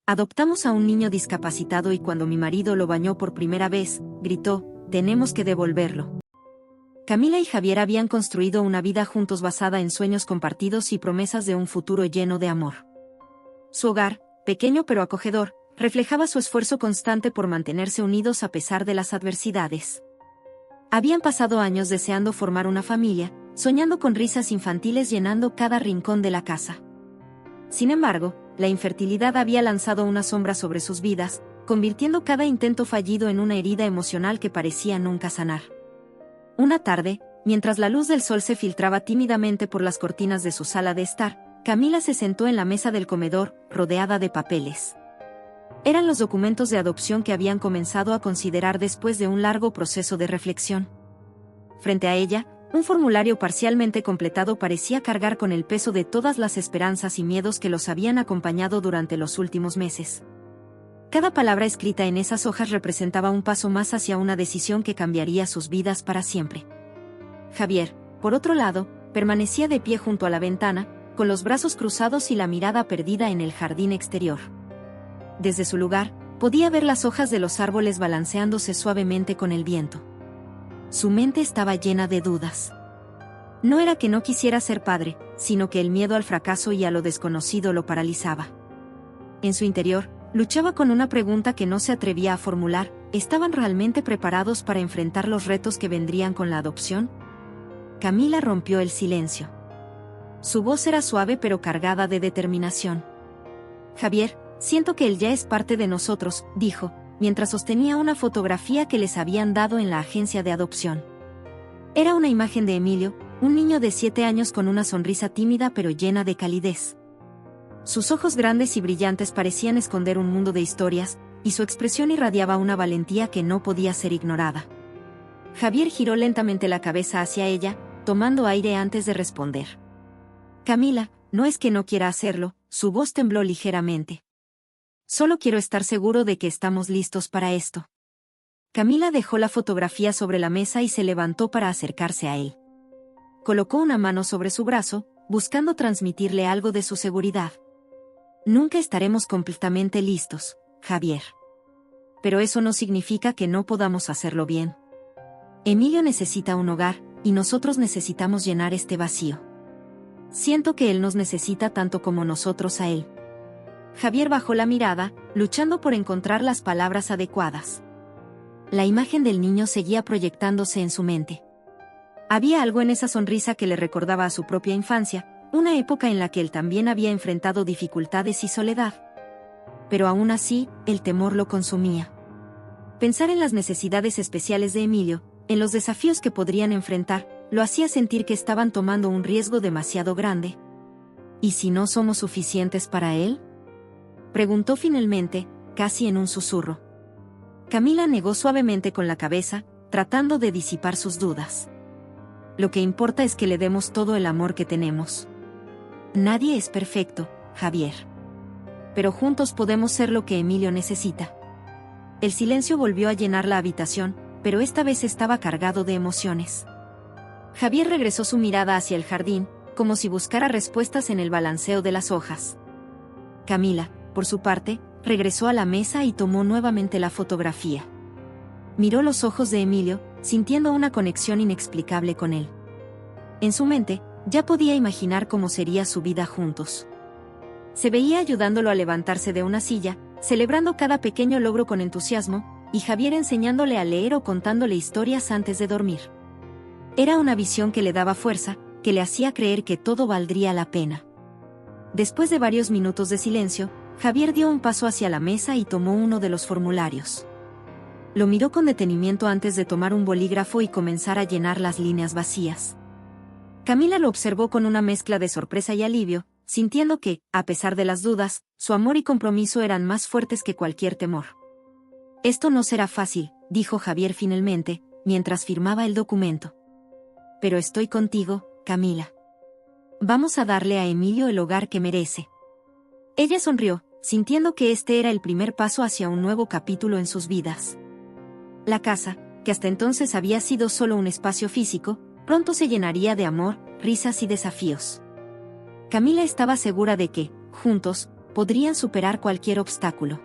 Adoptamos a un niño discapacitado y cuando mi marido lo bañó por primera vez, gritó, tenemos que devolverlo. Camila y Javier habían construido una vida juntos basada en sueños compartidos y promesas de un futuro lleno de amor. Su hogar, pequeño pero acogedor, reflejaba su esfuerzo constante por mantenerse unidos a pesar de las adversidades. Habían pasado años deseando formar una familia, soñando con risas infantiles llenando cada rincón de la casa. Sin embargo, la infertilidad había lanzado una sombra sobre sus vidas, convirtiendo cada intento fallido en una herida emocional que parecía nunca sanar. Una tarde, mientras la luz del sol se filtraba tímidamente por las cortinas de su sala de estar, Camila se sentó en la mesa del comedor, rodeada de papeles. Eran los documentos de adopción que habían comenzado a considerar después de un largo proceso de reflexión. Frente a ella, un formulario parcialmente completado parecía cargar con el peso de todas las esperanzas y miedos que los habían acompañado durante los últimos meses. Cada palabra escrita en esas hojas representaba un paso más hacia una decisión que cambiaría sus vidas para siempre. Javier, por otro lado, permanecía de pie junto a la ventana, con los brazos cruzados y la mirada perdida en el jardín exterior. Desde su lugar, podía ver las hojas de los árboles balanceándose suavemente con el viento. Su mente estaba llena de dudas. No era que no quisiera ser padre, sino que el miedo al fracaso y a lo desconocido lo paralizaba. En su interior, luchaba con una pregunta que no se atrevía a formular: ¿estaban realmente preparados para enfrentar los retos que vendrían con la adopción? Camila rompió el silencio. Su voz era suave pero cargada de determinación. Javier, siento que él ya es parte de nosotros, dijo, mientras sostenía una fotografía que les habían dado en la agencia de adopción. Era una imagen de Emilio, un niño de 7 años con una sonrisa tímida pero llena de calidez. Sus ojos grandes y brillantes parecían esconder un mundo de historias, y su expresión irradiaba una valentía que no podía ser ignorada. Javier giró lentamente la cabeza hacia ella, tomando aire antes de responder. Camila, no es que no quiera hacerlo, su voz tembló ligeramente. Solo quiero estar seguro de que estamos listos para esto. Camila dejó la fotografía sobre la mesa y se levantó para acercarse a él. Colocó una mano sobre su brazo, buscando transmitirle algo de su seguridad. Nunca estaremos completamente listos, Javier. Pero eso no significa que no podamos hacerlo bien. Emilio necesita un hogar, y nosotros necesitamos llenar este vacío. Siento que él nos necesita tanto como nosotros a él. Javier bajó la mirada, luchando por encontrar las palabras adecuadas. La imagen del niño seguía proyectándose en su mente. Había algo en esa sonrisa que le recordaba a su propia infancia, una época en la que él también había enfrentado dificultades y soledad. Pero aún así, el temor lo consumía. Pensar en las necesidades especiales de Emilio, en los desafíos que podrían enfrentar, lo hacía sentir que estaban tomando un riesgo demasiado grande. ¿Y si no somos suficientes para él?, preguntó finalmente, casi en un susurro. Camila negó suavemente con la cabeza, tratando de disipar sus dudas. Lo que importa es que le demos todo el amor que tenemos. Nadie es perfecto, Javier. Pero juntos podemos ser lo que Emilio necesita. El silencio volvió a llenar la habitación, pero esta vez estaba cargado de emociones. Javier regresó su mirada hacia el jardín, como si buscara respuestas en el balanceo de las hojas. Camila, por su parte, regresó a la mesa y tomó nuevamente la fotografía. Miró los ojos de Emilio, sintiendo una conexión inexplicable con él. En su mente, ya podía imaginar cómo sería su vida juntos. Se veía ayudándolo a levantarse de una silla, celebrando cada pequeño logro con entusiasmo, y Javier enseñándole a leer o contándole historias antes de dormir. Era una visión que le daba fuerza, que le hacía creer que todo valdría la pena. Después de varios minutos de silencio, Javier dio un paso hacia la mesa y tomó uno de los formularios. Lo miró con detenimiento antes de tomar un bolígrafo y comenzar a llenar las líneas vacías. Camila lo observó con una mezcla de sorpresa y alivio, sintiendo que, a pesar de las dudas, su amor y compromiso eran más fuertes que cualquier temor. Esto no será fácil, dijo Javier finalmente, mientras firmaba el documento. Pero estoy contigo, Camila. Vamos a darle a Emilio el hogar que merece. Ella sonrió, sintiendo que este era el primer paso hacia un nuevo capítulo en sus vidas. La casa, que hasta entonces había sido solo un espacio físico, pronto se llenaría de amor, risas y desafíos. Camila estaba segura de que, juntos, podrían superar cualquier obstáculo.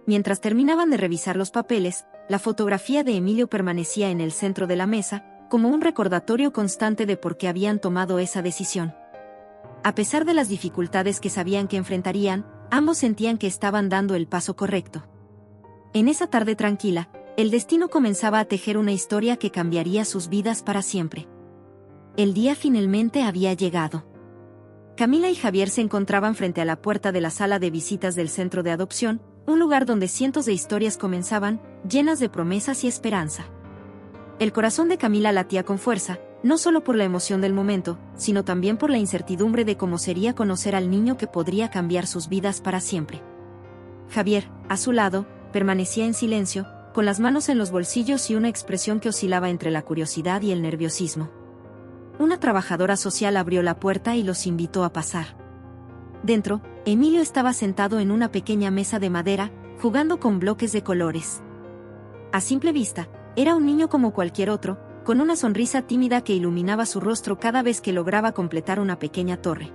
Mientras terminaban de revisar los papeles, la fotografía de Emilio permanecía en el centro de la mesa, como un recordatorio constante de por qué habían tomado esa decisión. A pesar de las dificultades que sabían que enfrentarían, ambos sentían que estaban dando el paso correcto. En esa tarde tranquila, el destino comenzaba a tejer una historia que cambiaría sus vidas para siempre. El día finalmente había llegado. Camila y Javier se encontraban frente a la puerta de la sala de visitas del centro de adopción, un lugar donde cientos de historias comenzaban, llenas de promesas y esperanza. El corazón de Camila latía con fuerza, no solo por la emoción del momento, sino también por la incertidumbre de cómo sería conocer al niño que podría cambiar sus vidas para siempre. Javier, a su lado, permanecía en silencio, con las manos en los bolsillos y una expresión que oscilaba entre la curiosidad y el nerviosismo. Una trabajadora social abrió la puerta y los invitó a pasar. Dentro, Emilio estaba sentado en una pequeña mesa de madera, jugando con bloques de colores. A simple vista, era un niño como cualquier otro, con una sonrisa tímida que iluminaba su rostro cada vez que lograba completar una pequeña torre.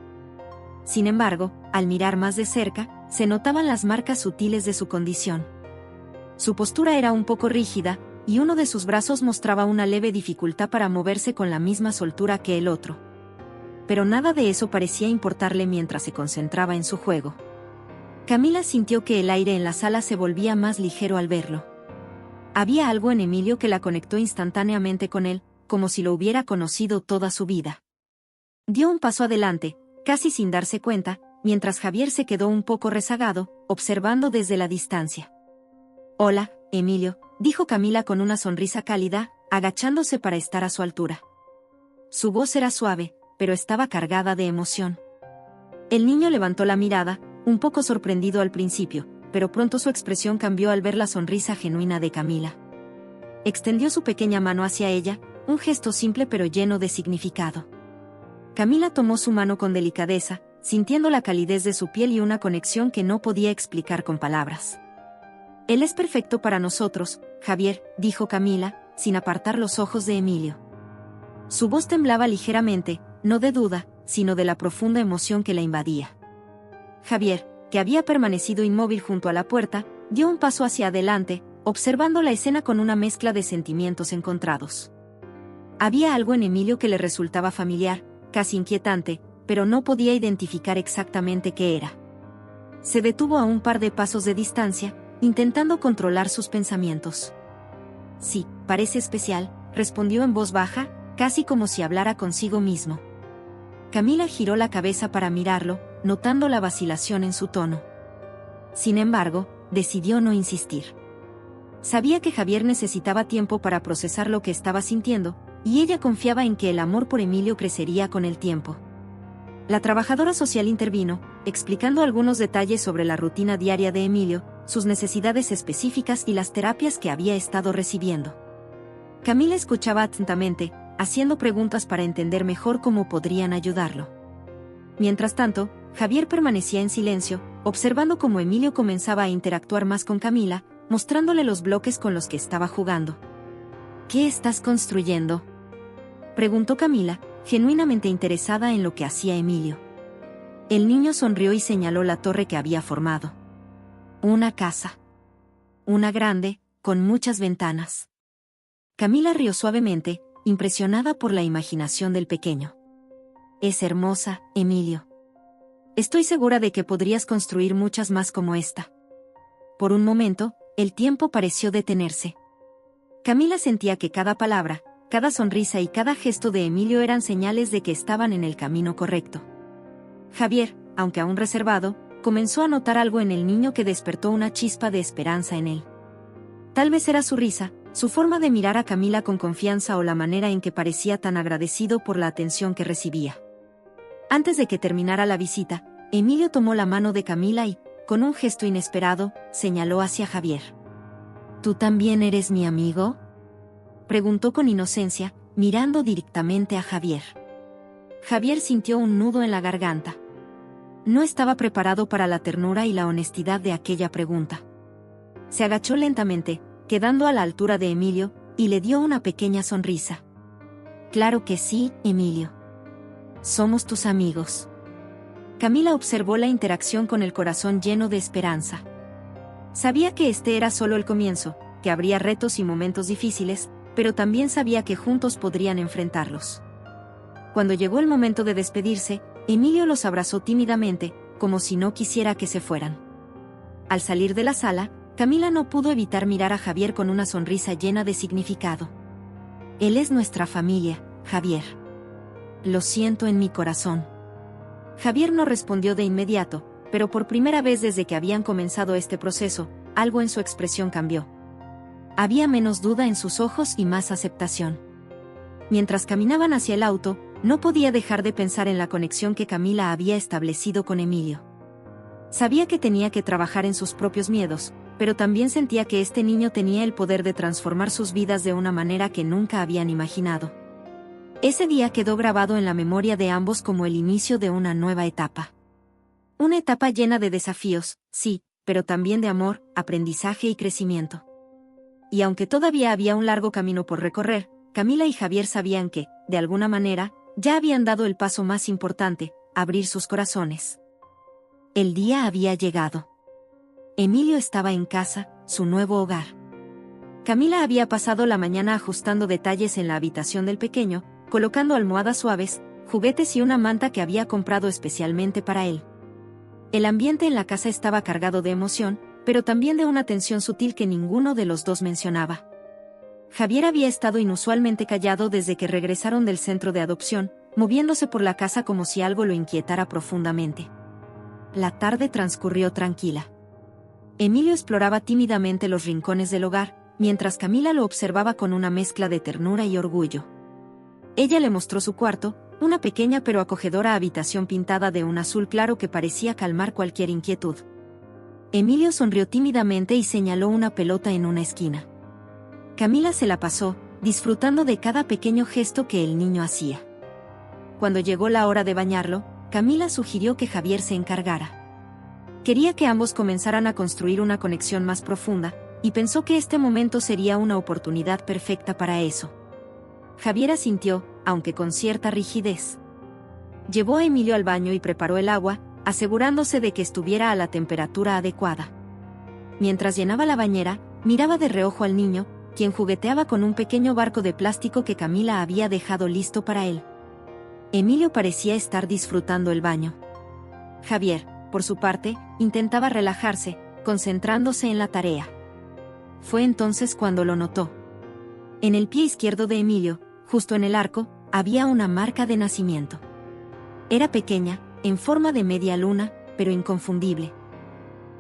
Sin embargo, al mirar más de cerca, se notaban las marcas sutiles de su condición. Su postura era un poco rígida, y uno de sus brazos mostraba una leve dificultad para moverse con la misma soltura que el otro. Pero nada de eso parecía importarle mientras se concentraba en su juego. Camila sintió que el aire en la sala se volvía más ligero al verlo. Había algo en Emilio que la conectó instantáneamente con él, como si lo hubiera conocido toda su vida. Dio un paso adelante, casi sin darse cuenta, mientras Javier se quedó un poco rezagado, observando desde la distancia. «Hola, Emilio», dijo Camila con una sonrisa cálida, agachándose para estar a su altura. Su voz era suave, pero estaba cargada de emoción. El niño levantó la mirada, un poco sorprendido al principio, pero pronto su expresión cambió al ver la sonrisa genuina de Camila. Extendió su pequeña mano hacia ella, un gesto simple pero lleno de significado. Camila tomó su mano con delicadeza, sintiendo la calidez de su piel y una conexión que no podía explicar con palabras. «Él es perfecto para nosotros, Javier», dijo Camila, sin apartar los ojos de Emilio. Su voz temblaba ligeramente, no de duda, sino de la profunda emoción que la invadía. Javier, que había permanecido inmóvil junto a la puerta, dio un paso hacia adelante, observando la escena con una mezcla de sentimientos encontrados. Había algo en Emilio que le resultaba familiar, casi inquietante, pero no podía identificar exactamente qué era. Se detuvo a un par de pasos de distancia, intentando controlar sus pensamientos. «Sí, parece especial», respondió en voz baja, casi como si hablara consigo mismo. Camila giró la cabeza para mirarlo, notando la vacilación en su tono. Sin embargo, decidió no insistir. Sabía que Javier necesitaba tiempo para procesar lo que estaba sintiendo, y ella confiaba en que el amor por Emilio crecería con el tiempo. La trabajadora social intervino, explicando algunos detalles sobre la rutina diaria de Emilio, sus necesidades específicas y las terapias que había estado recibiendo. Camila escuchaba atentamente, haciendo preguntas para entender mejor cómo podrían ayudarlo. Mientras tanto, Javier permanecía en silencio, observando cómo Emilio comenzaba a interactuar más con Camila, mostrándole los bloques con los que estaba jugando. «¿Qué estás construyendo?», preguntó Camila, genuinamente interesada en lo que hacía Emilio. El niño sonrió y señaló la torre que había formado. «Una casa. Una grande, con muchas ventanas». Camila rió suavemente, impresionada por la imaginación del pequeño. «Es hermosa, Emilio. Estoy segura de que podrías construir muchas más como esta». Por un momento, el tiempo pareció detenerse. Camila sentía que cada palabra, cada sonrisa y cada gesto de Emilio eran señales de que estaban en el camino correcto. Javier, aunque aún reservado, comenzó a notar algo en el niño que despertó una chispa de esperanza en él. Tal vez era su risa, su forma de mirar a Camila con confianza o la manera en que parecía tan agradecido por la atención que recibía. Antes de que terminara la visita, Emilio tomó la mano de Camila y, con un gesto inesperado, señaló hacia Javier. «¿Tú también eres mi amigo?», preguntó con inocencia, mirando directamente a Javier. Javier sintió un nudo en la garganta. No estaba preparado para la ternura y la honestidad de aquella pregunta. Se agachó lentamente, quedando a la altura de Emilio, y le dio una pequeña sonrisa. «Claro que sí, Emilio. Somos tus amigos». Camila observó la interacción con el corazón lleno de esperanza. Sabía que este era solo el comienzo, que habría retos y momentos difíciles, pero también sabía que juntos podrían enfrentarlos. Cuando llegó el momento de despedirse, Emilio los abrazó tímidamente, como si no quisiera que se fueran. Al salir de la sala, Camila no pudo evitar mirar a Javier con una sonrisa llena de significado. Él es nuestra familia, Javier. Lo siento en mi corazón. Javier no respondió de inmediato, pero por primera vez desde que habían comenzado este proceso, algo en su expresión cambió. Había menos duda en sus ojos y más aceptación. Mientras caminaban hacia el auto, no podía dejar de pensar en la conexión que Camila había establecido con Emilio. Sabía que tenía que trabajar en sus propios miedos, pero también sentía que este niño tenía el poder de transformar sus vidas de una manera que nunca habían imaginado. Ese día quedó grabado en la memoria de ambos como el inicio de una nueva etapa. Una etapa llena de desafíos, sí, pero también de amor, aprendizaje y crecimiento. Y aunque todavía había un largo camino por recorrer, Camila y Javier sabían que, de alguna manera, ya habían dado el paso más importante, abrir sus corazones. El día había llegado. Emilio estaba en casa, su nuevo hogar. Camila había pasado la mañana ajustando detalles en la habitación del pequeño, colocando almohadas suaves, juguetes y una manta que había comprado especialmente para él. El ambiente en la casa estaba cargado de emoción, pero también de una tensión sutil que ninguno de los dos mencionaba. Javier había estado inusualmente callado desde que regresaron del centro de adopción, moviéndose por la casa como si algo lo inquietara profundamente. La tarde transcurrió tranquila. Emilio exploraba tímidamente los rincones del hogar, mientras Camila lo observaba con una mezcla de ternura y orgullo. Ella le mostró su cuarto, una pequeña pero acogedora habitación pintada de un azul claro que parecía calmar cualquier inquietud. Emilio sonrió tímidamente y señaló una pelota en una esquina. Camila se la pasó, disfrutando de cada pequeño gesto que el niño hacía. Cuando llegó la hora de bañarlo, Camila sugirió que Javier se encargara. Quería que ambos comenzaran a construir una conexión más profunda, y pensó que este momento sería una oportunidad perfecta para eso. Javier asintió, aunque con cierta rigidez. Llevó a Emilio al baño y preparó el agua, asegurándose de que estuviera a la temperatura adecuada. Mientras llenaba la bañera, miraba de reojo al niño, quien jugueteaba con un pequeño barco de plástico que Camila había dejado listo para él. Emilio parecía estar disfrutando el baño. Javier, por su parte, intentaba relajarse, concentrándose en la tarea. Fue entonces cuando lo notó. En el pie izquierdo de Emilio, justo en el arco, había una marca de nacimiento. Era pequeña, en forma de media luna, pero inconfundible.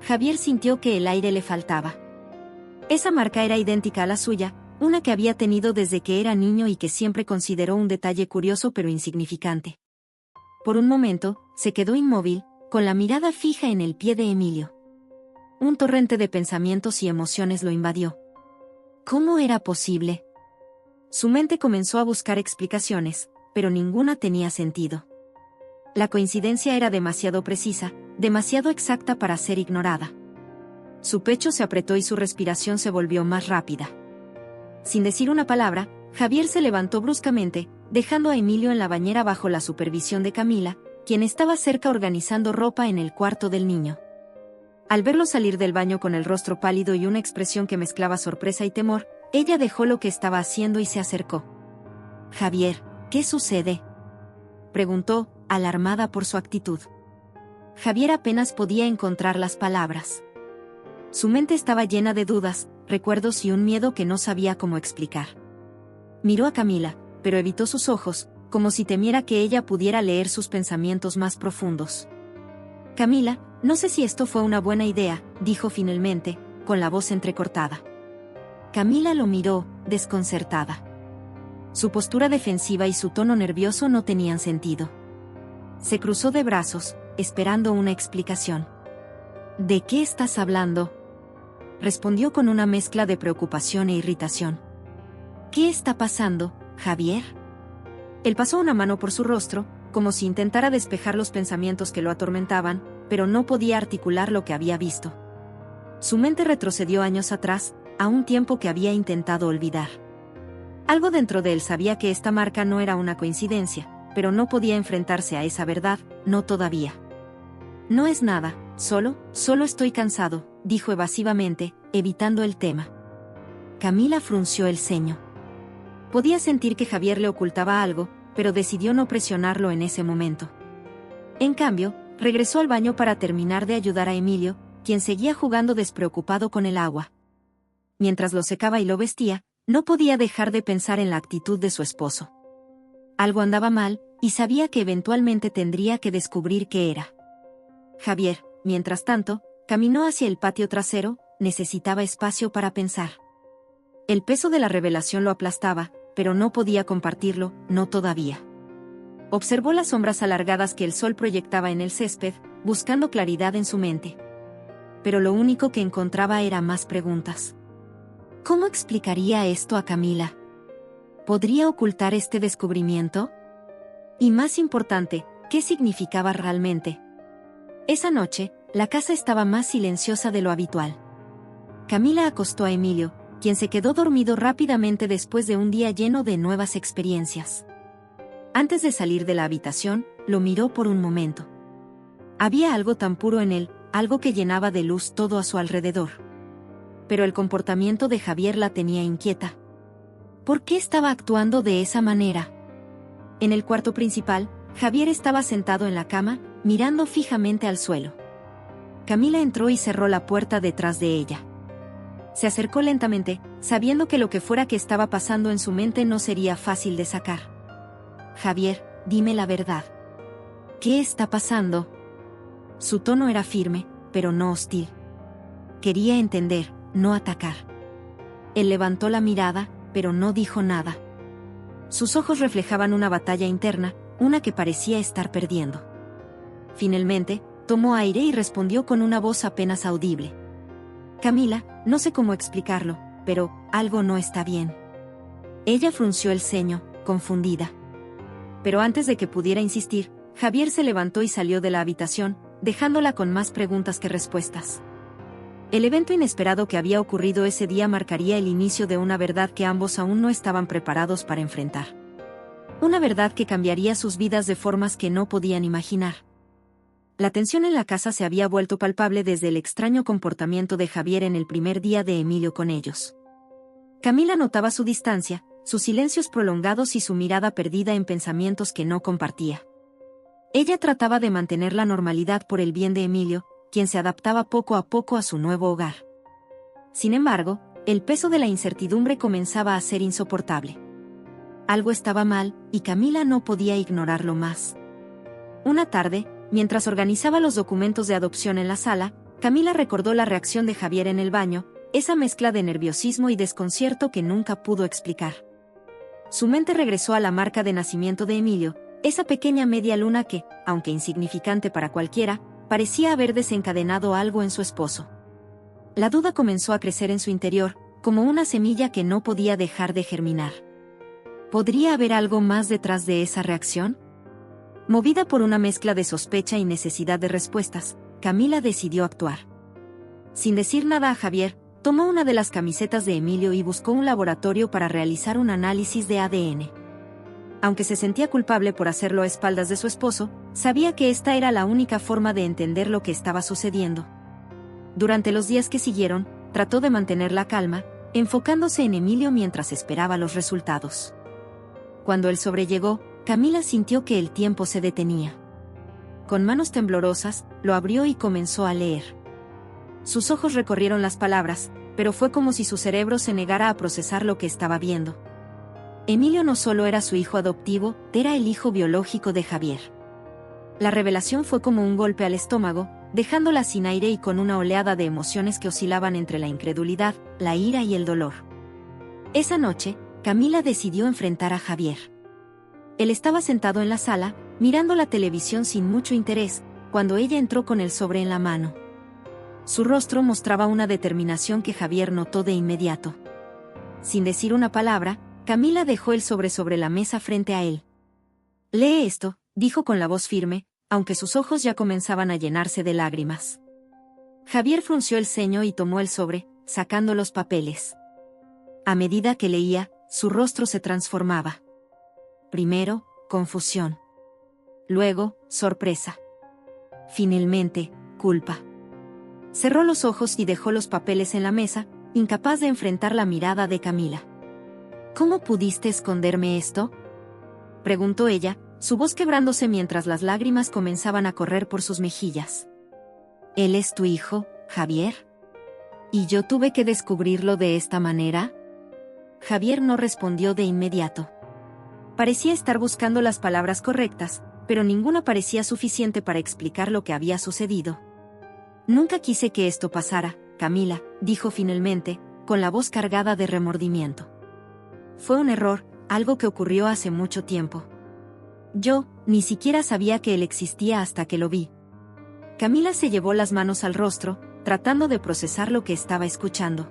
Javier sintió que el aire le faltaba. Esa marca era idéntica a la suya, una que había tenido desde que era niño y que siempre consideró un detalle curioso pero insignificante. Por un momento, se quedó inmóvil, con la mirada fija en el pie de Emilio. Un torrente de pensamientos y emociones lo invadió. ¿Cómo era posible? Su mente comenzó a buscar explicaciones, pero ninguna tenía sentido. La coincidencia era demasiado precisa, demasiado exacta para ser ignorada. Su pecho se apretó y su respiración se volvió más rápida. Sin decir una palabra, Javier se levantó bruscamente, dejando a Emilio en la bañera bajo la supervisión de Camila, quien estaba cerca organizando ropa en el cuarto del niño. Al verlo salir del baño con el rostro pálido y una expresión que mezclaba sorpresa y temor, ella dejó lo que estaba haciendo y se acercó. «Javier, ¿qué sucede?», preguntó, alarmada por su actitud. Javier apenas podía encontrar las palabras. Su mente estaba llena de dudas, recuerdos y un miedo que no sabía cómo explicar. Miró a Camila, pero evitó sus ojos, como si temiera que ella pudiera leer sus pensamientos más profundos. «Camila, no sé si esto fue una buena idea», dijo finalmente, con la voz entrecortada. Camila lo miró, desconcertada. Su postura defensiva y su tono nervioso no tenían sentido. Se cruzó de brazos, esperando una explicación. «¿De qué estás hablando?», respondió con una mezcla de preocupación e irritación. «¿Qué está pasando, Javier?». Él pasó una mano por su rostro, como si intentara despejar los pensamientos que lo atormentaban, pero no podía articular lo que había visto. Su mente retrocedió años atrás, a un tiempo que había intentado olvidar. Algo dentro de él sabía que esta marca no era una coincidencia, pero no podía enfrentarse a esa verdad, no todavía. No es nada, solo estoy cansado, dijo evasivamente, evitando el tema. Camila frunció el ceño. Podía sentir que Javier le ocultaba algo, pero decidió no presionarlo en ese momento. En cambio, regresó al baño para terminar de ayudar a Emilio, quien seguía jugando despreocupado con el agua. Mientras lo secaba y lo vestía, no podía dejar de pensar en la actitud de su esposo. Algo andaba mal, y sabía que eventualmente tendría que descubrir qué era. Javier, mientras tanto, caminó hacia el patio trasero, necesitaba espacio para pensar. El peso de la revelación lo aplastaba, pero no podía compartirlo, no todavía. Observó las sombras alargadas que el sol proyectaba en el césped, buscando claridad en su mente. Pero lo único que encontraba era más preguntas. ¿Cómo explicaría esto a Camila? ¿Podría ocultar este descubrimiento? Y más importante, ¿qué significaba realmente? Esa noche, la casa estaba más silenciosa de lo habitual. Camila acostó a Emilio, quien se quedó dormido rápidamente después de un día lleno de nuevas experiencias. Antes de salir de la habitación, lo miró por un momento. Había algo tan puro en él, algo que llenaba de luz todo a su alrededor. Pero el comportamiento de Javier la tenía inquieta. ¿Por qué estaba actuando de esa manera? En el cuarto principal, Javier estaba sentado en la cama, mirando fijamente al suelo. Camila entró y cerró la puerta detrás de ella. Se acercó lentamente, sabiendo que lo que fuera que estaba pasando en su mente no sería fácil de sacar. Javier, dime la verdad. ¿Qué está pasando? Su tono era firme, pero no hostil. Quería entender, no atacar. Él levantó la mirada, pero no dijo nada. Sus ojos reflejaban una batalla interna, una que parecía estar perdiendo. Finalmente, tomó aire y respondió con una voz apenas audible. Camila, no sé cómo explicarlo, pero algo no está bien. Ella frunció el ceño, confundida. Pero antes de que pudiera insistir, Javier se levantó y salió de la habitación, dejándola con más preguntas que respuestas. El evento inesperado que había ocurrido ese día marcaría el inicio de una verdad que ambos aún no estaban preparados para enfrentar. Una verdad que cambiaría sus vidas de formas que no podían imaginar. La tensión en la casa se había vuelto palpable desde el extraño comportamiento de Javier en el primer día de Emilio con ellos. Camila notaba su distancia, sus silencios prolongados y su mirada perdida en pensamientos que no compartía. Ella trataba de mantener la normalidad por el bien de Emilio, quien se adaptaba poco a poco a su nuevo hogar. Sin embargo, el peso de la incertidumbre comenzaba a ser insoportable. Algo estaba mal, y Camila no podía ignorarlo más. Una tarde, mientras organizaba los documentos de adopción en la sala, Camila recordó la reacción de Javier en el baño, esa mezcla de nerviosismo y desconcierto que nunca pudo explicar. Su mente regresó a la marca de nacimiento de Emilio, esa pequeña media luna que, aunque insignificante para cualquiera, parecía haber desencadenado algo en su esposo. La duda comenzó a crecer en su interior, como una semilla que no podía dejar de germinar. ¿Podría haber algo más detrás de esa reacción? Movida por una mezcla de sospecha y necesidad de respuestas, Camila decidió actuar. Sin decir nada a Javier, tomó una de las camisetas de Emilio y buscó un laboratorio para realizar un análisis de ADN. Aunque se sentía culpable por hacerlo a espaldas de su esposo, sabía que esta era la única forma de entender lo que estaba sucediendo. Durante los días que siguieron, trató de mantener la calma, enfocándose en Emilio mientras esperaba los resultados. Cuando el sobre llegó, Camila sintió que el tiempo se detenía. Con manos temblorosas, lo abrió y comenzó a leer. Sus ojos recorrieron las palabras, pero fue como si su cerebro se negara a procesar lo que estaba viendo. Emilio no solo era su hijo adoptivo, era el hijo biológico de Javier. La revelación fue como un golpe al estómago, dejándola sin aire y con una oleada de emociones que oscilaban entre la incredulidad, la ira y el dolor. Esa noche, Camila decidió enfrentar a Javier. Él estaba sentado en la sala, mirando la televisión sin mucho interés, cuando ella entró con el sobre en la mano. Su rostro mostraba una determinación que Javier notó de inmediato. Sin decir una palabra, Camila dejó el sobre la mesa frente a él. «Lee esto», dijo con la voz firme, aunque sus ojos ya comenzaban a llenarse de lágrimas. Javier frunció el ceño y tomó el sobre, sacando los papeles. A medida que leía, su rostro se transformaba. Primero, confusión. Luego, sorpresa. finalmente, culpa. Cerró los ojos y dejó los papeles en la mesa, incapaz de enfrentar la mirada de Camila. ¿Cómo pudiste esconderme esto?, preguntó ella, su voz quebrándose mientras las lágrimas comenzaban a correr por sus mejillas. ¿Él es tu hijo, Javier? ¿Y yo tuve que descubrirlo de esta manera? Javier no respondió de inmediato. Parecía estar buscando las palabras correctas, pero ninguna parecía suficiente para explicar lo que había sucedido. Nunca quise que esto pasara, Camila, dijo finalmente, con la voz cargada de remordimiento. Fue un error, algo que ocurrió hace mucho tiempo. Yo, ni siquiera sabía que él existía hasta que lo vi. Camila se llevó las manos al rostro, tratando de procesar lo que estaba escuchando.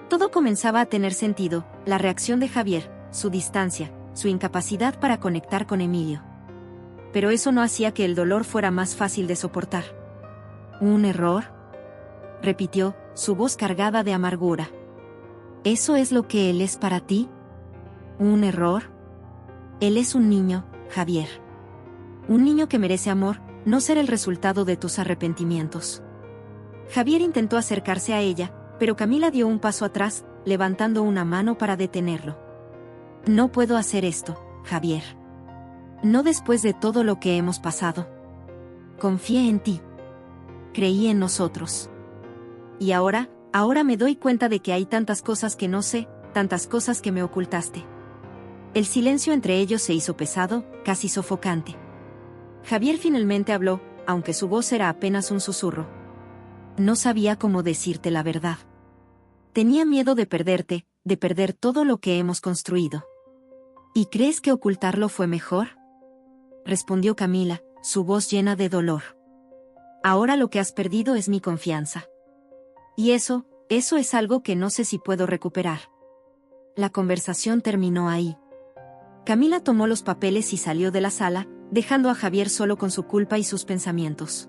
Todo comenzaba a tener sentido, la reacción de Javier, su distancia, su incapacidad para conectar con Emilio. Pero eso no hacía que el dolor fuera más fácil de soportar. ¿Un error?, repitió, su voz cargada de amargura. ¿Eso es lo que él es para ti? ¿Un error? Él es un niño, Javier. Un niño que merece amor, no ser el resultado de tus arrepentimientos. Javier intentó acercarse a ella, pero Camila dio un paso atrás, levantando una mano para detenerlo. No puedo hacer esto, Javier. No después de todo lo que hemos pasado. Confié en ti. Creí en nosotros. Y ahora me doy cuenta de que hay tantas cosas que no sé, tantas cosas que me ocultaste. El silencio entre ellos se hizo pesado, casi sofocante. Javier finalmente habló, aunque su voz era apenas un susurro. No sabía cómo decirte la verdad. Tenía miedo de perderte, de perder todo lo que hemos construido. ¿Y crees que ocultarlo fue mejor?, respondió Camila, su voz llena de dolor. Ahora lo que has perdido es mi confianza. Y eso es algo que no sé si puedo recuperar. La conversación terminó ahí. Camila tomó los papeles y salió de la sala, dejando a Javier solo con su culpa y sus pensamientos.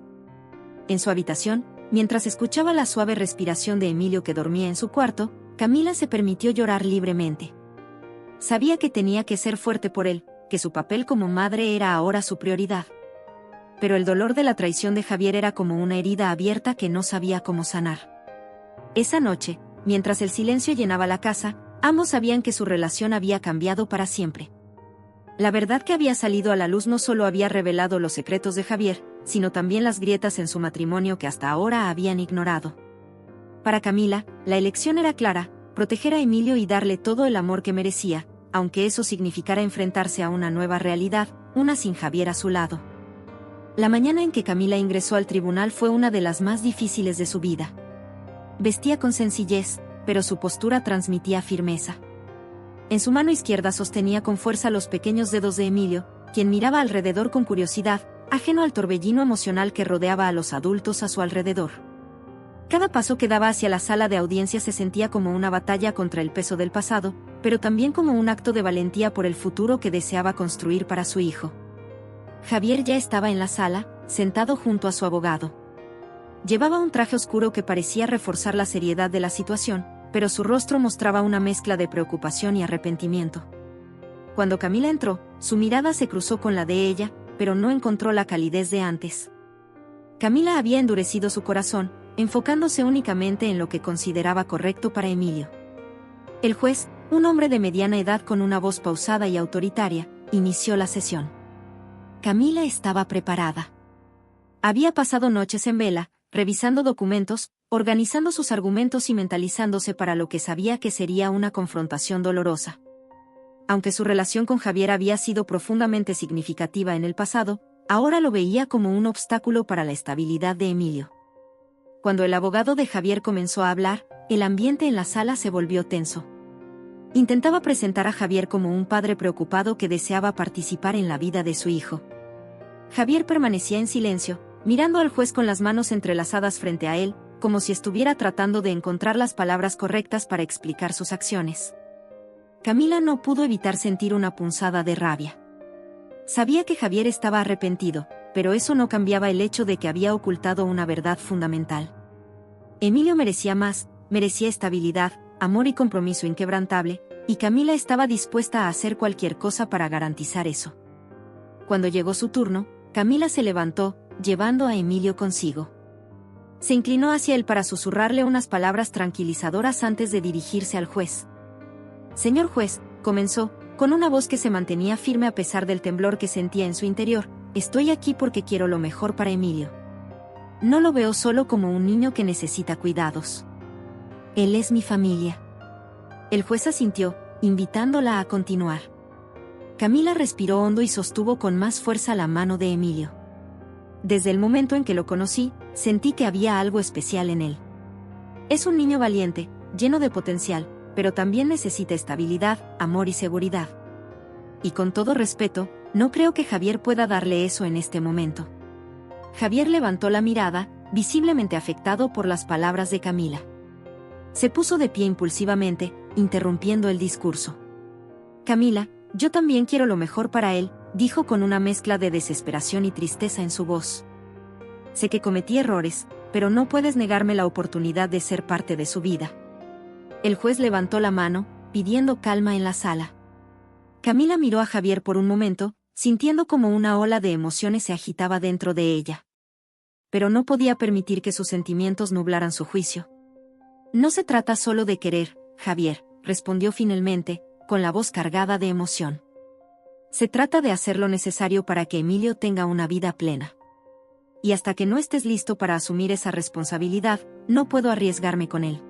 En su habitación, mientras escuchaba la suave respiración de Emilio que dormía en su cuarto, Camila se permitió llorar libremente. Sabía que tenía que ser fuerte por él, que su papel como madre era ahora su prioridad. Pero el dolor de la traición de Javier era como una herida abierta que no sabía cómo sanar. Esa noche, mientras el silencio llenaba la casa, ambos sabían que su relación había cambiado para siempre. La verdad que había salido a la luz no solo había revelado los secretos de Javier, sino también las grietas en su matrimonio que hasta ahora habían ignorado. Para Camila, la elección era clara: proteger a Emilio y darle todo el amor que merecía, aunque eso significara enfrentarse a una nueva realidad, una sin Javier a su lado. La mañana en que Camila ingresó al tribunal fue una de las más difíciles de su vida. Vestía con sencillez, pero su postura transmitía firmeza. En su mano izquierda sostenía con fuerza los pequeños dedos de Emilio, quien miraba alrededor con curiosidad, ajeno al torbellino emocional que rodeaba a los adultos a su alrededor. Cada paso que daba hacia la sala de audiencia se sentía como una batalla contra el peso del pasado, pero también como un acto de valentía por el futuro que deseaba construir para su hijo. Javier ya estaba en la sala, sentado junto a su abogado. Llevaba un traje oscuro que parecía reforzar la seriedad de la situación, pero su rostro mostraba una mezcla de preocupación y arrepentimiento. Cuando Camila entró, su mirada se cruzó con la de ella, pero no encontró la calidez de antes. Camila había endurecido su corazón, enfocándose únicamente en lo que consideraba correcto para Emilio. El juez, un hombre de mediana edad con una voz pausada y autoritaria, inició la sesión. Camila estaba preparada. Había pasado noches en vela, revisando documentos, organizando sus argumentos y mentalizándose para lo que sabía que sería una confrontación dolorosa. Aunque su relación con Javier había sido profundamente significativa en el pasado, ahora lo veía como un obstáculo para la estabilidad de Emilio. Cuando el abogado de Javier comenzó a hablar, el ambiente en la sala se volvió tenso. Intentaba presentar a Javier como un padre preocupado que deseaba participar en la vida de su hijo. Javier permanecía en silencio, mirando al juez con las manos entrelazadas frente a él, como si estuviera tratando de encontrar las palabras correctas para explicar sus acciones. Camila no pudo evitar sentir una punzada de rabia. Sabía que Javier estaba arrepentido, pero eso no cambiaba el hecho de que había ocultado una verdad fundamental. Emilio merecía más, merecía estabilidad, amor y compromiso inquebrantable, y Camila estaba dispuesta a hacer cualquier cosa para garantizar eso. Cuando llegó su turno, Camila se levantó, llevando a Emilio consigo. Se inclinó hacia él para susurrarle unas palabras tranquilizadoras antes de dirigirse al juez. «Señor juez», comenzó, con una voz que se mantenía firme a pesar del temblor que sentía en su interior, «estoy aquí porque quiero lo mejor para Emilio. No lo veo solo como un niño que necesita cuidados. Él es mi familia». El juez asintió, invitándola a continuar. Camila respiró hondo y sostuvo con más fuerza la mano de Emilio. «Desde el momento en que lo conocí, sentí que había algo especial en él. Es un niño valiente, lleno de potencial, pero también necesita estabilidad, amor y seguridad. Y con todo respeto, no creo que Javier pueda darle eso en este momento». Javier levantó la mirada, visiblemente afectado por las palabras de Camila. Se puso de pie impulsivamente, interrumpiendo el discurso. «Camila, yo también quiero lo mejor para él», dijo con una mezcla de desesperación y tristeza en su voz. «Sé que cometí errores, pero no puedes negarme la oportunidad de ser parte de su vida». El juez levantó la mano, pidiendo calma en la sala. Camila miró a Javier por un momento, sintiendo como una ola de emociones se agitaba dentro de ella. Pero no podía permitir que sus sentimientos nublaran su juicio. «No se trata solo de querer, Javier», respondió finalmente, con la voz cargada de emoción. «Se trata de hacer lo necesario para que Emilio tenga una vida plena. Y hasta que no estés listo para asumir esa responsabilidad, no puedo arriesgarme con él».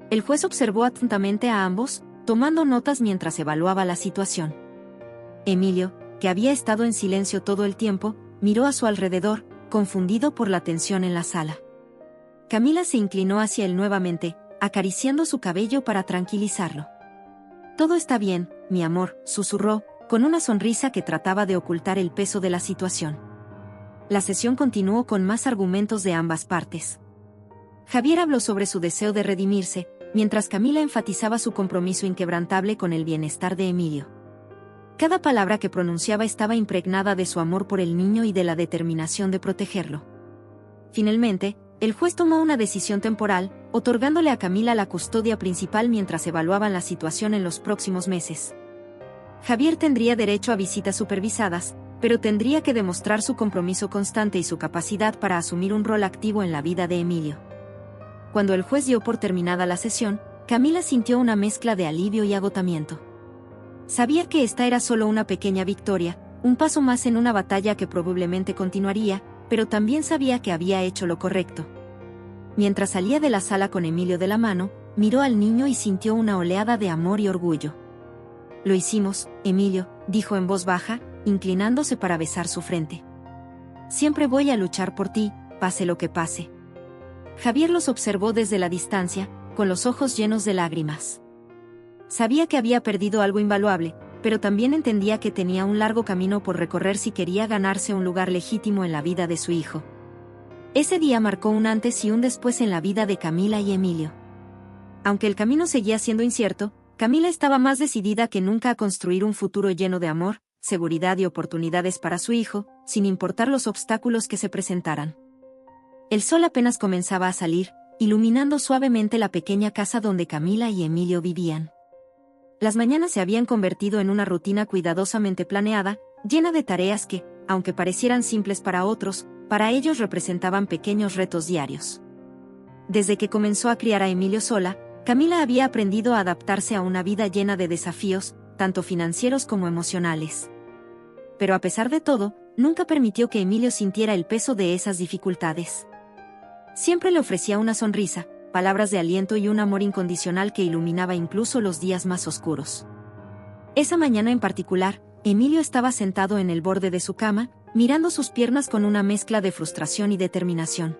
El juez observó atentamente a ambos, tomando notas mientras evaluaba la situación. Emilio, que había estado en silencio todo el tiempo, miró a su alrededor, confundido por la tensión en la sala. Camila se inclinó hacia él nuevamente, acariciando su cabello para tranquilizarlo. «Todo está bien, mi amor», susurró, con una sonrisa que trataba de ocultar el peso de la situación. La sesión continuó con más argumentos de ambas partes. Javier habló sobre su deseo de redimirse, mientras Camila enfatizaba su compromiso inquebrantable con el bienestar de Emilio. Cada palabra que pronunciaba estaba impregnada de su amor por el niño y de la determinación de protegerlo. Finalmente, el juez tomó una decisión temporal, otorgándole a Camila la custodia principal mientras evaluaban la situación en los próximos meses. Javier tendría derecho a visitas supervisadas, pero tendría que demostrar su compromiso constante y su capacidad para asumir un rol activo en la vida de Emilio. Cuando el juez dio por terminada la sesión, Camila sintió una mezcla de alivio y agotamiento. Sabía que esta era solo una pequeña victoria, un paso más en una batalla que probablemente continuaría, pero también sabía que había hecho lo correcto. Mientras salía de la sala con Emilio de la mano, miró al niño y sintió una oleada de amor y orgullo. «Lo hicimos, Emilio», dijo en voz baja, inclinándose para besar su frente. «Siempre voy a luchar por ti, pase lo que pase». Javier los observó desde la distancia, con los ojos llenos de lágrimas. Sabía que había perdido algo invaluable, pero también entendía que tenía un largo camino por recorrer si quería ganarse un lugar legítimo en la vida de su hijo. Ese día marcó un antes y un después en la vida de Camila y Emilio. Aunque el camino seguía siendo incierto, Camila estaba más decidida que nunca a construir un futuro lleno de amor, seguridad y oportunidades para su hijo, sin importar los obstáculos que se presentaran. El sol apenas comenzaba a salir, iluminando suavemente la pequeña casa donde Camila y Emilio vivían. Las mañanas se habían convertido en una rutina cuidadosamente planeada, llena de tareas que, aunque parecieran simples para otros, para ellos representaban pequeños retos diarios. Desde que comenzó a criar a Emilio sola, Camila había aprendido a adaptarse a una vida llena de desafíos, tanto financieros como emocionales. Pero a pesar de todo, nunca permitió que Emilio sintiera el peso de esas dificultades. Siempre le ofrecía una sonrisa, palabras de aliento y un amor incondicional que iluminaba incluso los días más oscuros. Esa mañana en particular, Emilio estaba sentado en el borde de su cama, mirando sus piernas con una mezcla de frustración y determinación.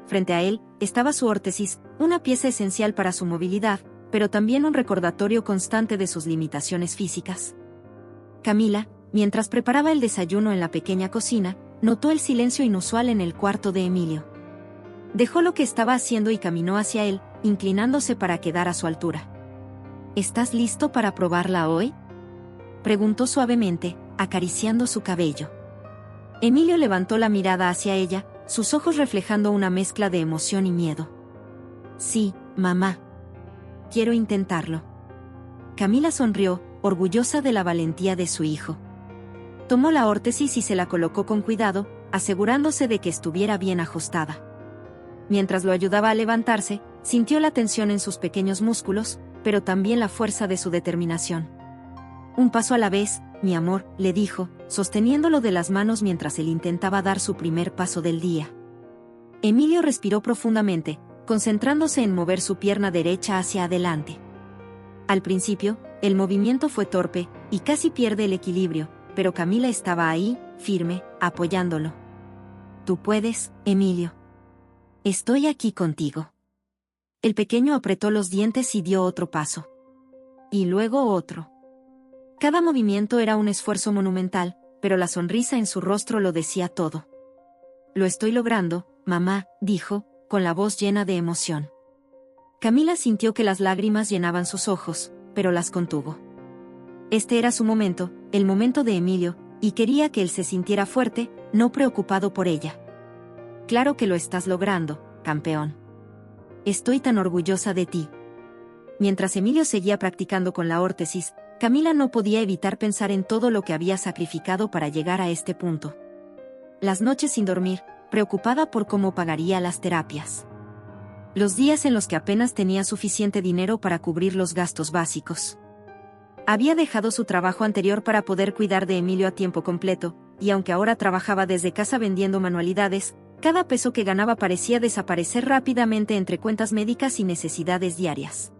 Frente a él, estaba su órtesis, una pieza esencial para su movilidad, pero también un recordatorio constante de sus limitaciones físicas. Camila, mientras preparaba el desayuno en la pequeña cocina, notó el silencio inusual en el cuarto de Emilio. Dejó lo que estaba haciendo y caminó hacia él, inclinándose para quedar a su altura. ¿Estás listo para probarla hoy?, preguntó suavemente, acariciando su cabello. Emilio levantó la mirada hacia ella, sus ojos reflejando una mezcla de emoción y miedo. «Sí, mamá. Quiero intentarlo». Camila sonrió, orgullosa de la valentía de su hijo. Tomó la órtesis y se la colocó con cuidado, asegurándose de que estuviera bien ajustada. Mientras lo ayudaba a levantarse, sintió la tensión en sus pequeños músculos, pero también la fuerza de su determinación. Un paso a la vez, mi amor, le dijo, sosteniéndolo de las manos mientras él intentaba dar su primer paso del día. Emilio respiró profundamente, concentrándose en mover su pierna derecha hacia adelante. Al principio, el movimiento fue torpe, y casi pierde el equilibrio, pero Camila estaba ahí, firme, apoyándolo. Tú puedes, Emilio. Estoy aquí contigo. El pequeño apretó los dientes y dio otro paso. Y luego otro. Cada movimiento era un esfuerzo monumental, pero la sonrisa en su rostro lo decía todo. Lo estoy logrando, mamá, dijo, con la voz llena de emoción. Camila sintió que las lágrimas llenaban sus ojos, pero las contuvo. Este era su momento, el momento de Emilio, y quería que él se sintiera fuerte, no preocupado por ella. Claro que lo estás logrando, campeón. Estoy tan orgullosa de ti. Mientras Emilio seguía practicando con la órtesis, Camila no podía evitar pensar en todo lo que había sacrificado para llegar a este punto. Las noches sin dormir, preocupada por cómo pagaría las terapias. Los días en los que apenas tenía suficiente dinero para cubrir los gastos básicos. Había dejado su trabajo anterior para poder cuidar de Emilio a tiempo completo, y aunque ahora trabajaba desde casa vendiendo manualidades, cada peso que ganaba parecía desaparecer rápidamente entre cuentas médicas y necesidades diarias.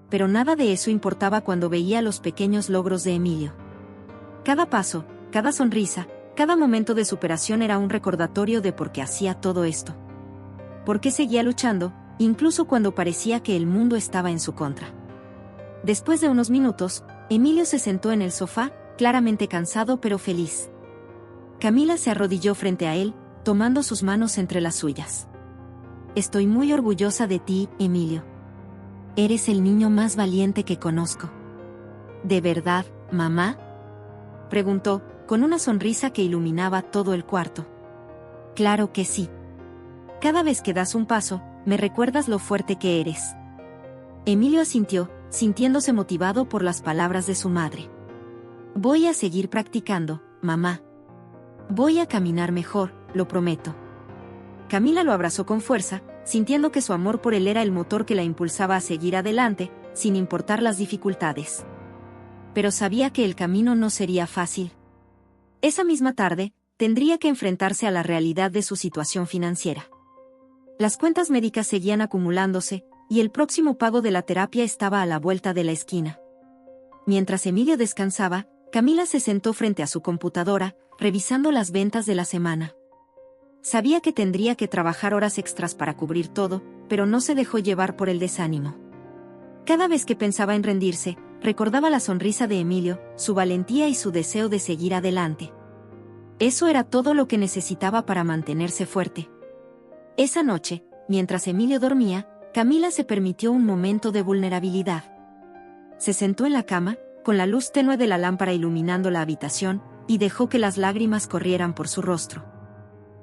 Pero nada de eso importaba cuando veía los pequeños logros de Emilio. Cada paso, cada sonrisa, cada momento de superación era un recordatorio de por qué hacía todo esto. Por qué seguía luchando, incluso cuando parecía que el mundo estaba en su contra. Después de unos minutos, Emilio se sentó en el sofá, claramente cansado pero feliz. Camila se arrodilló frente a él, tomando sus manos entre las suyas. Estoy muy orgullosa de ti, Emilio. Eres el niño más valiente que conozco. ¿De verdad, mamá?, preguntó, con una sonrisa que iluminaba todo el cuarto. Claro que sí. Cada vez que das un paso, me recuerdas lo fuerte que eres. Emilio asintió, sintiéndose motivado por las palabras de su madre. Voy a seguir practicando, mamá. Voy a caminar mejor, lo prometo. Camila lo abrazó con fuerza, sintiendo que su amor por él era el motor que la impulsaba a seguir adelante, sin importar las dificultades. Pero sabía que el camino no sería fácil. Esa misma tarde, tendría que enfrentarse a la realidad de su situación financiera. Las cuentas médicas seguían acumulándose, y el próximo pago de la terapia estaba a la vuelta de la esquina. Mientras Emilio descansaba, Camila se sentó frente a su computadora, revisando las ventas de la semana. Sabía que tendría que trabajar horas extras para cubrir todo, pero no se dejó llevar por el desánimo. Cada vez que pensaba en rendirse, recordaba la sonrisa de Emilio, su valentía y su deseo de seguir adelante. Eso era todo lo que necesitaba para mantenerse fuerte. Esa noche, mientras Emilio dormía, Camila se permitió un momento de vulnerabilidad. Se sentó en la cama, con la luz tenue de la lámpara iluminando la habitación, y dejó que las lágrimas corrieran por su rostro.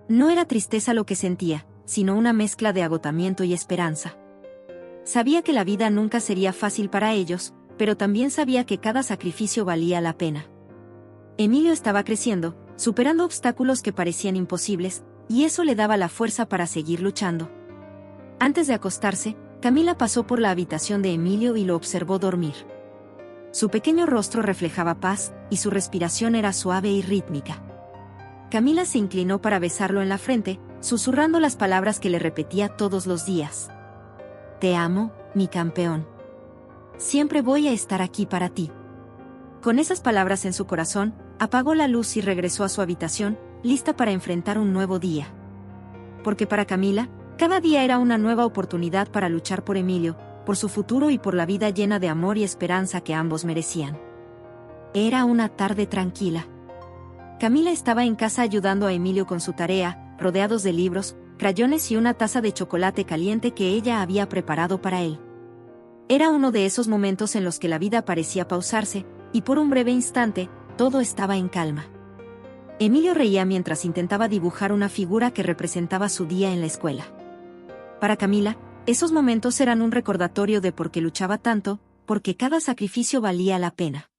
No era tristeza lo que sentía, sino una mezcla de agotamiento y esperanza. Sabía que la vida nunca sería fácil para ellos, pero también sabía que cada sacrificio valía la pena. Emilio estaba creciendo, superando obstáculos que parecían imposibles, y eso le daba la fuerza para seguir luchando. Antes de acostarse, Camila pasó por la habitación de Emilio y lo observó dormir. Su pequeño rostro reflejaba paz, y su respiración era suave y rítmica. Camila se inclinó para besarlo en la frente, susurrando las palabras que le repetía todos los días. Te amo, mi campeón. Siempre voy a estar aquí para ti. Con esas palabras en su corazón, apagó la luz y regresó a su habitación, lista para enfrentar un nuevo día. Porque para Camila, cada día era una nueva oportunidad para luchar por Emilio, por su futuro y por la vida llena de amor y esperanza que ambos merecían. Era una tarde tranquila. Camila estaba en casa ayudando a Emilio con su tarea, rodeados de libros, crayones y una taza de chocolate caliente que ella había preparado para él. Era uno de esos momentos en los que la vida parecía pausarse, y por un breve instante, todo estaba en calma. Emilio reía mientras intentaba dibujar una figura que representaba su día en la escuela. Para Camila, esos momentos eran un recordatorio de por qué luchaba tanto, porque cada sacrificio valía la pena.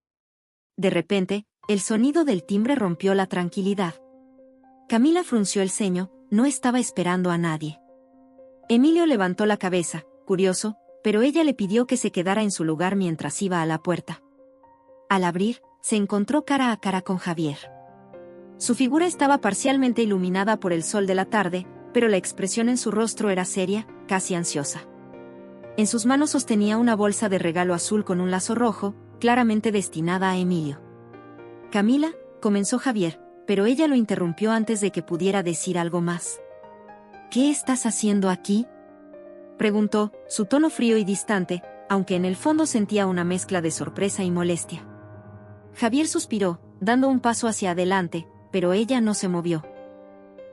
De repente, el sonido del timbre rompió la tranquilidad. Camila frunció el ceño, no estaba esperando a nadie. Emilio levantó la cabeza, curioso, pero ella le pidió que se quedara en su lugar mientras iba a la puerta. Al abrir, se encontró cara a cara con Javier. Su figura estaba parcialmente iluminada por el sol de la tarde, pero la expresión en su rostro era seria, casi ansiosa. En sus manos sostenía una bolsa de regalo azul con un lazo rojo, claramente destinada a Emilio. «Camila», comenzó Javier, pero ella lo interrumpió antes de que pudiera decir algo más. «¿Qué estás haciendo aquí?», preguntó, su tono frío y distante, aunque en el fondo sentía una mezcla de sorpresa y molestia. Javier suspiró, dando un paso hacia adelante, pero ella no se movió.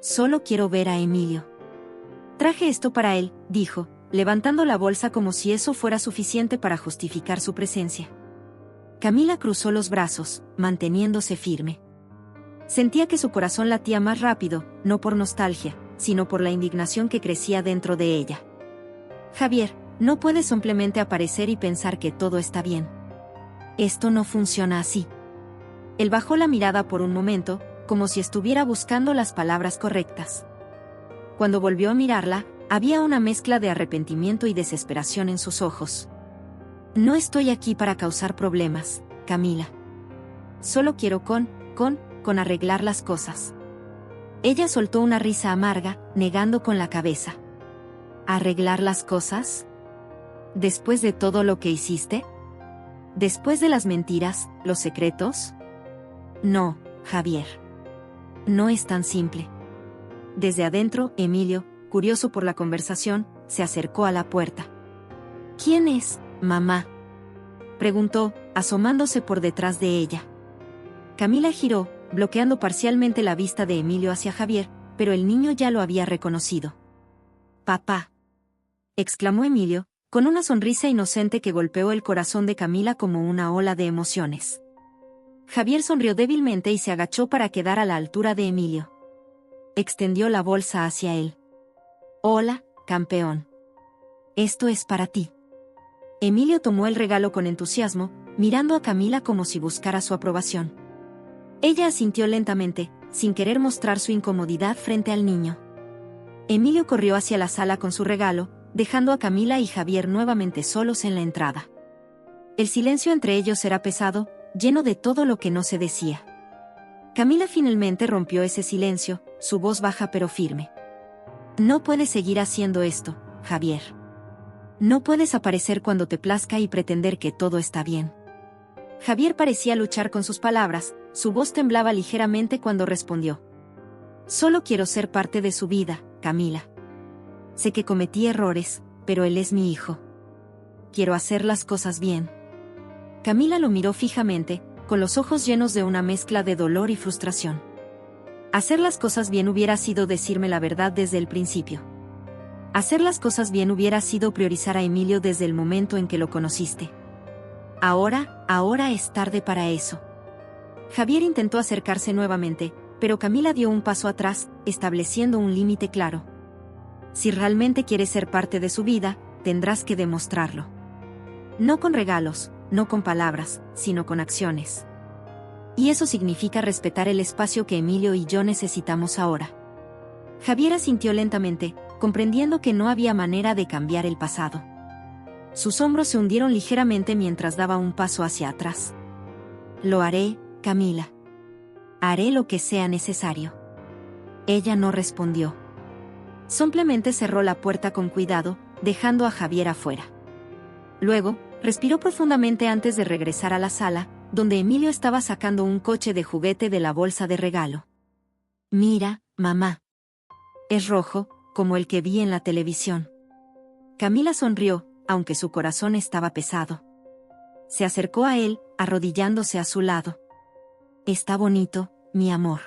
«Solo quiero ver a Emilio». «Traje esto para él», dijo, levantando la bolsa como si eso fuera suficiente para justificar su presencia. Camila cruzó los brazos, manteniéndose firme. Sentía que su corazón latía más rápido, no por nostalgia, sino por la indignación que crecía dentro de ella. «Javier, no puedes simplemente aparecer y pensar que todo está bien. Esto no funciona así». Él bajó la mirada por un momento, como si estuviera buscando las palabras correctas. Cuando volvió a mirarla, había una mezcla de arrepentimiento y desesperación en sus ojos. «No estoy aquí para causar problemas, Camila. Solo quiero con arreglar las cosas». Ella soltó una risa amarga, negando con la cabeza. «¿Arreglar las cosas? ¿Después de todo lo que hiciste? ¿Después de las mentiras, los secretos? No, Javier. No es tan simple». Desde adentro, Emilio, curioso por la conversación, se acercó a la puerta. «¿Quién es, mamá?», preguntó, asomándose por detrás de ella. Camila giró, bloqueando parcialmente la vista de Emilio hacia Javier, pero el niño ya lo había reconocido. «Papá», exclamó Emilio, con una sonrisa inocente que golpeó el corazón de Camila como una ola de emociones. Javier sonrió débilmente y se agachó para quedar a la altura de Emilio. Extendió la bolsa hacia él. «Hola, campeón. Esto es para ti». Emilio tomó el regalo con entusiasmo, mirando a Camila como si buscara su aprobación. Ella asintió lentamente, sin querer mostrar su incomodidad frente al niño. Emilio corrió hacia la sala con su regalo, dejando a Camila y Javier nuevamente solos en la entrada. El silencio entre ellos era pesado, lleno de todo lo que no se decía. Camila finalmente rompió ese silencio, su voz baja pero firme. «No puedes seguir haciendo esto, Javier. No puedes aparecer cuando te plazca y pretender que todo está bien». Javier parecía luchar con sus palabras, su voz temblaba ligeramente cuando respondió. «Solo quiero ser parte de su vida, Camila. Sé que cometí errores, pero él es mi hijo. Quiero hacer las cosas bien». Camila lo miró fijamente, con los ojos llenos de una mezcla de dolor y frustración. Hacer las cosas bien hubiera sido decirme la verdad desde el principio. Hacer las cosas bien hubiera sido priorizar a Emilio desde el momento en que lo conociste. Ahora es tarde para eso». Javier intentó acercarse nuevamente, pero Camila dio un paso atrás, estableciendo un límite claro. «Si realmente quieres ser parte de su vida, tendrás que demostrarlo. No con regalos, no con palabras, sino con acciones. Y eso significa respetar el espacio que Emilio y yo necesitamos ahora». Javier asintió lentamente, comprendiendo que no había manera de cambiar el pasado. Sus hombros se hundieron ligeramente mientras daba un paso hacia atrás. «Lo haré, Camila. Haré lo que sea necesario». Ella no respondió. Simplemente cerró la puerta con cuidado, dejando a Javier afuera. Luego, respiró profundamente antes de regresar a la sala, donde Emilio estaba sacando un coche de juguete de la bolsa de regalo. «Mira, mamá. Es rojo, como el que vi en la televisión». Camila sonrió, aunque su corazón estaba pesado. Se acercó a él, arrodillándose a su lado. «Está bonito, mi amor».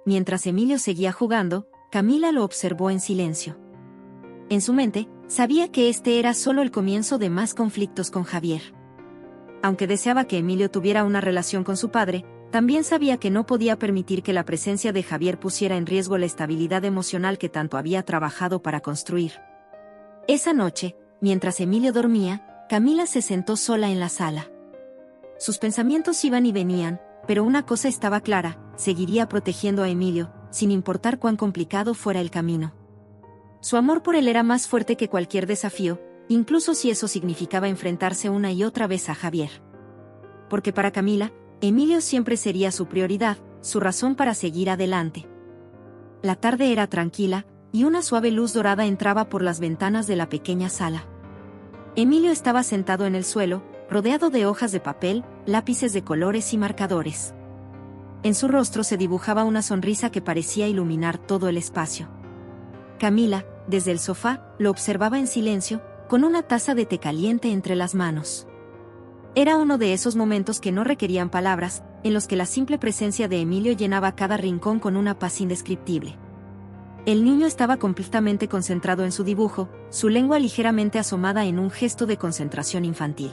Mientras Emilio seguía jugando, Camila lo observó en silencio. En su mente, sabía que este era solo el comienzo de más conflictos con Javier. Aunque deseaba que Emilio tuviera una relación con su padre, también sabía que no podía permitir que la presencia de Javier pusiera en riesgo la estabilidad emocional que tanto había trabajado para construir. Esa noche, mientras Emilio dormía, Camila se sentó sola en la sala. Sus pensamientos iban y venían, pero una cosa estaba clara: seguiría protegiendo a Emilio, sin importar cuán complicado fuera el camino. Su amor por él era más fuerte que cualquier desafío, incluso si eso significaba enfrentarse una y otra vez a Javier. Porque para Camila, Emilio siempre sería su prioridad, su razón para seguir adelante. La tarde era tranquila, y una suave luz dorada entraba por las ventanas de la pequeña sala. Emilio estaba sentado en el suelo, rodeado de hojas de papel, lápices de colores y marcadores. En su rostro se dibujaba una sonrisa que parecía iluminar todo el espacio. Camila, desde el sofá, lo observaba en silencio, con una taza de té caliente entre las manos. Era uno de esos momentos que no requerían palabras, en los que la simple presencia de Emilio llenaba cada rincón con una paz indescriptible. El niño estaba completamente concentrado en su dibujo, su lengua ligeramente asomada en un gesto de concentración infantil.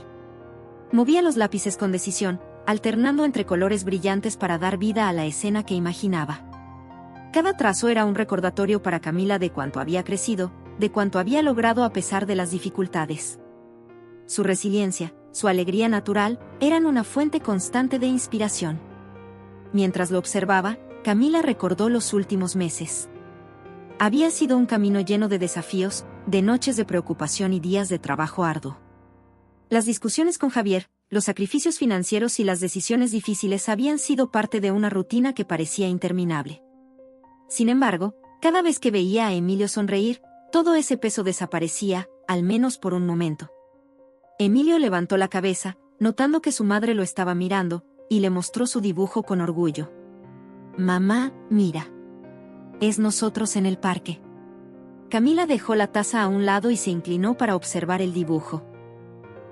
Movía los lápices con decisión, alternando entre colores brillantes para dar vida a la escena que imaginaba. Cada trazo era un recordatorio para Camila de cuánto había crecido, de cuánto había logrado a pesar de las dificultades. Su resiliencia, su alegría natural, eran una fuente constante de inspiración. Mientras lo observaba, Camila recordó los últimos meses. Había sido un camino lleno de desafíos, de noches de preocupación y días de trabajo arduo. Las discusiones con Javier, los sacrificios financieros y las decisiones difíciles habían sido parte de una rutina que parecía interminable. Sin embargo, cada vez que veía a Emilio sonreír, todo ese peso desaparecía, al menos por un momento. Emilio levantó la cabeza, notando que su madre lo estaba mirando, y le mostró su dibujo con orgullo. «Mamá, mira. Es nosotros en el parque». Camila dejó la taza a un lado y se inclinó para observar el dibujo.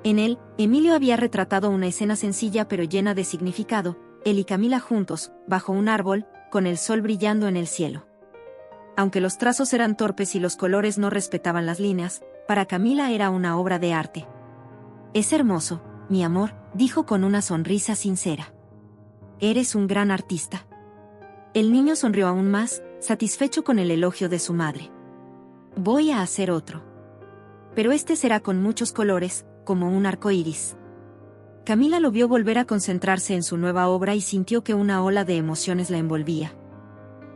En él, Emilio había retratado una escena sencilla pero llena de significado, él y Camila juntos, bajo un árbol, con el sol brillando en el cielo. Aunque los trazos eran torpes y los colores no respetaban las líneas, para Camila era una obra de arte. «Es hermoso, mi amor», dijo con una sonrisa sincera. «Eres un gran artista». El niño sonrió aún más, satisfecho con el elogio de su madre. «Voy a hacer otro. Pero este será con muchos colores, como un arco iris». Camila lo vio volver a concentrarse en su nueva obra y sintió que una ola de emociones la envolvía.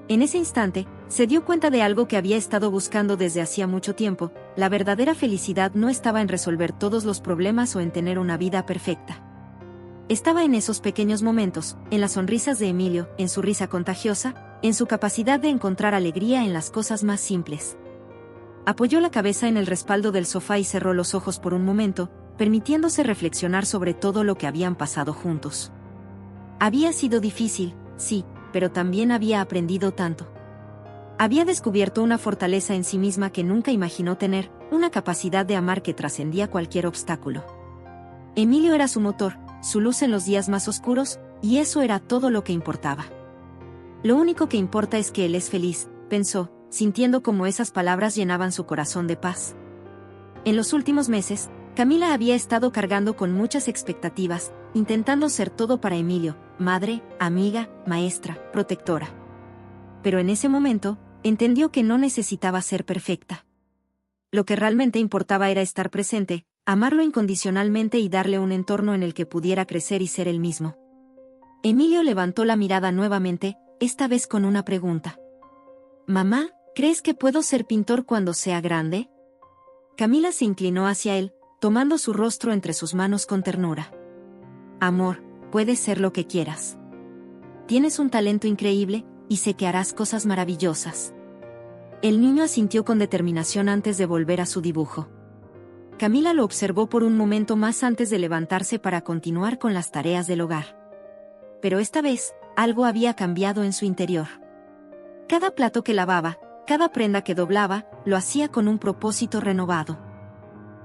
En ese instante, se dio cuenta de algo que había estado buscando desde hacía mucho tiempo: la verdadera felicidad no estaba en resolver todos los problemas o en tener una vida perfecta. Estaba en esos pequeños momentos, en las sonrisas de Emilio, en su risa contagiosa, en su capacidad de encontrar alegría en las cosas más simples. Apoyó la cabeza en el respaldo del sofá y cerró los ojos por un momento, permitiéndose reflexionar sobre todo lo que habían pasado juntos. Había sido difícil, sí, pero también había aprendido tanto. Había descubierto una fortaleza en sí misma que nunca imaginó tener, una capacidad de amar que trascendía cualquier obstáculo. Emilio era su motor, su luz en los días más oscuros, y eso era todo lo que importaba. «Lo único que importa es que él es feliz», pensó, sintiendo como esas palabras llenaban su corazón de paz. En los últimos meses, Camila había estado cargando con muchas expectativas, intentando ser todo para Emilio: madre, amiga, maestra, protectora. Pero en ese momento, entendió que no necesitaba ser perfecta. Lo que realmente importaba era estar presente, amarlo incondicionalmente y darle un entorno en el que pudiera crecer y ser él mismo. Emilio levantó la mirada nuevamente, esta vez con una pregunta. «Mamá, ¿crees que puedo ser pintor cuando sea grande?» Camila se inclinó hacia él, tomando su rostro entre sus manos con ternura. «Amor, puedes ser lo que quieras. Tienes un talento increíble, y sé que harás cosas maravillosas». El niño asintió con determinación antes de volver a su dibujo. Camila lo observó por un momento más antes de levantarse para continuar con las tareas del hogar. Pero esta vez, algo había cambiado en su interior. Cada plato que lavaba, cada prenda que doblaba, lo hacía con un propósito renovado.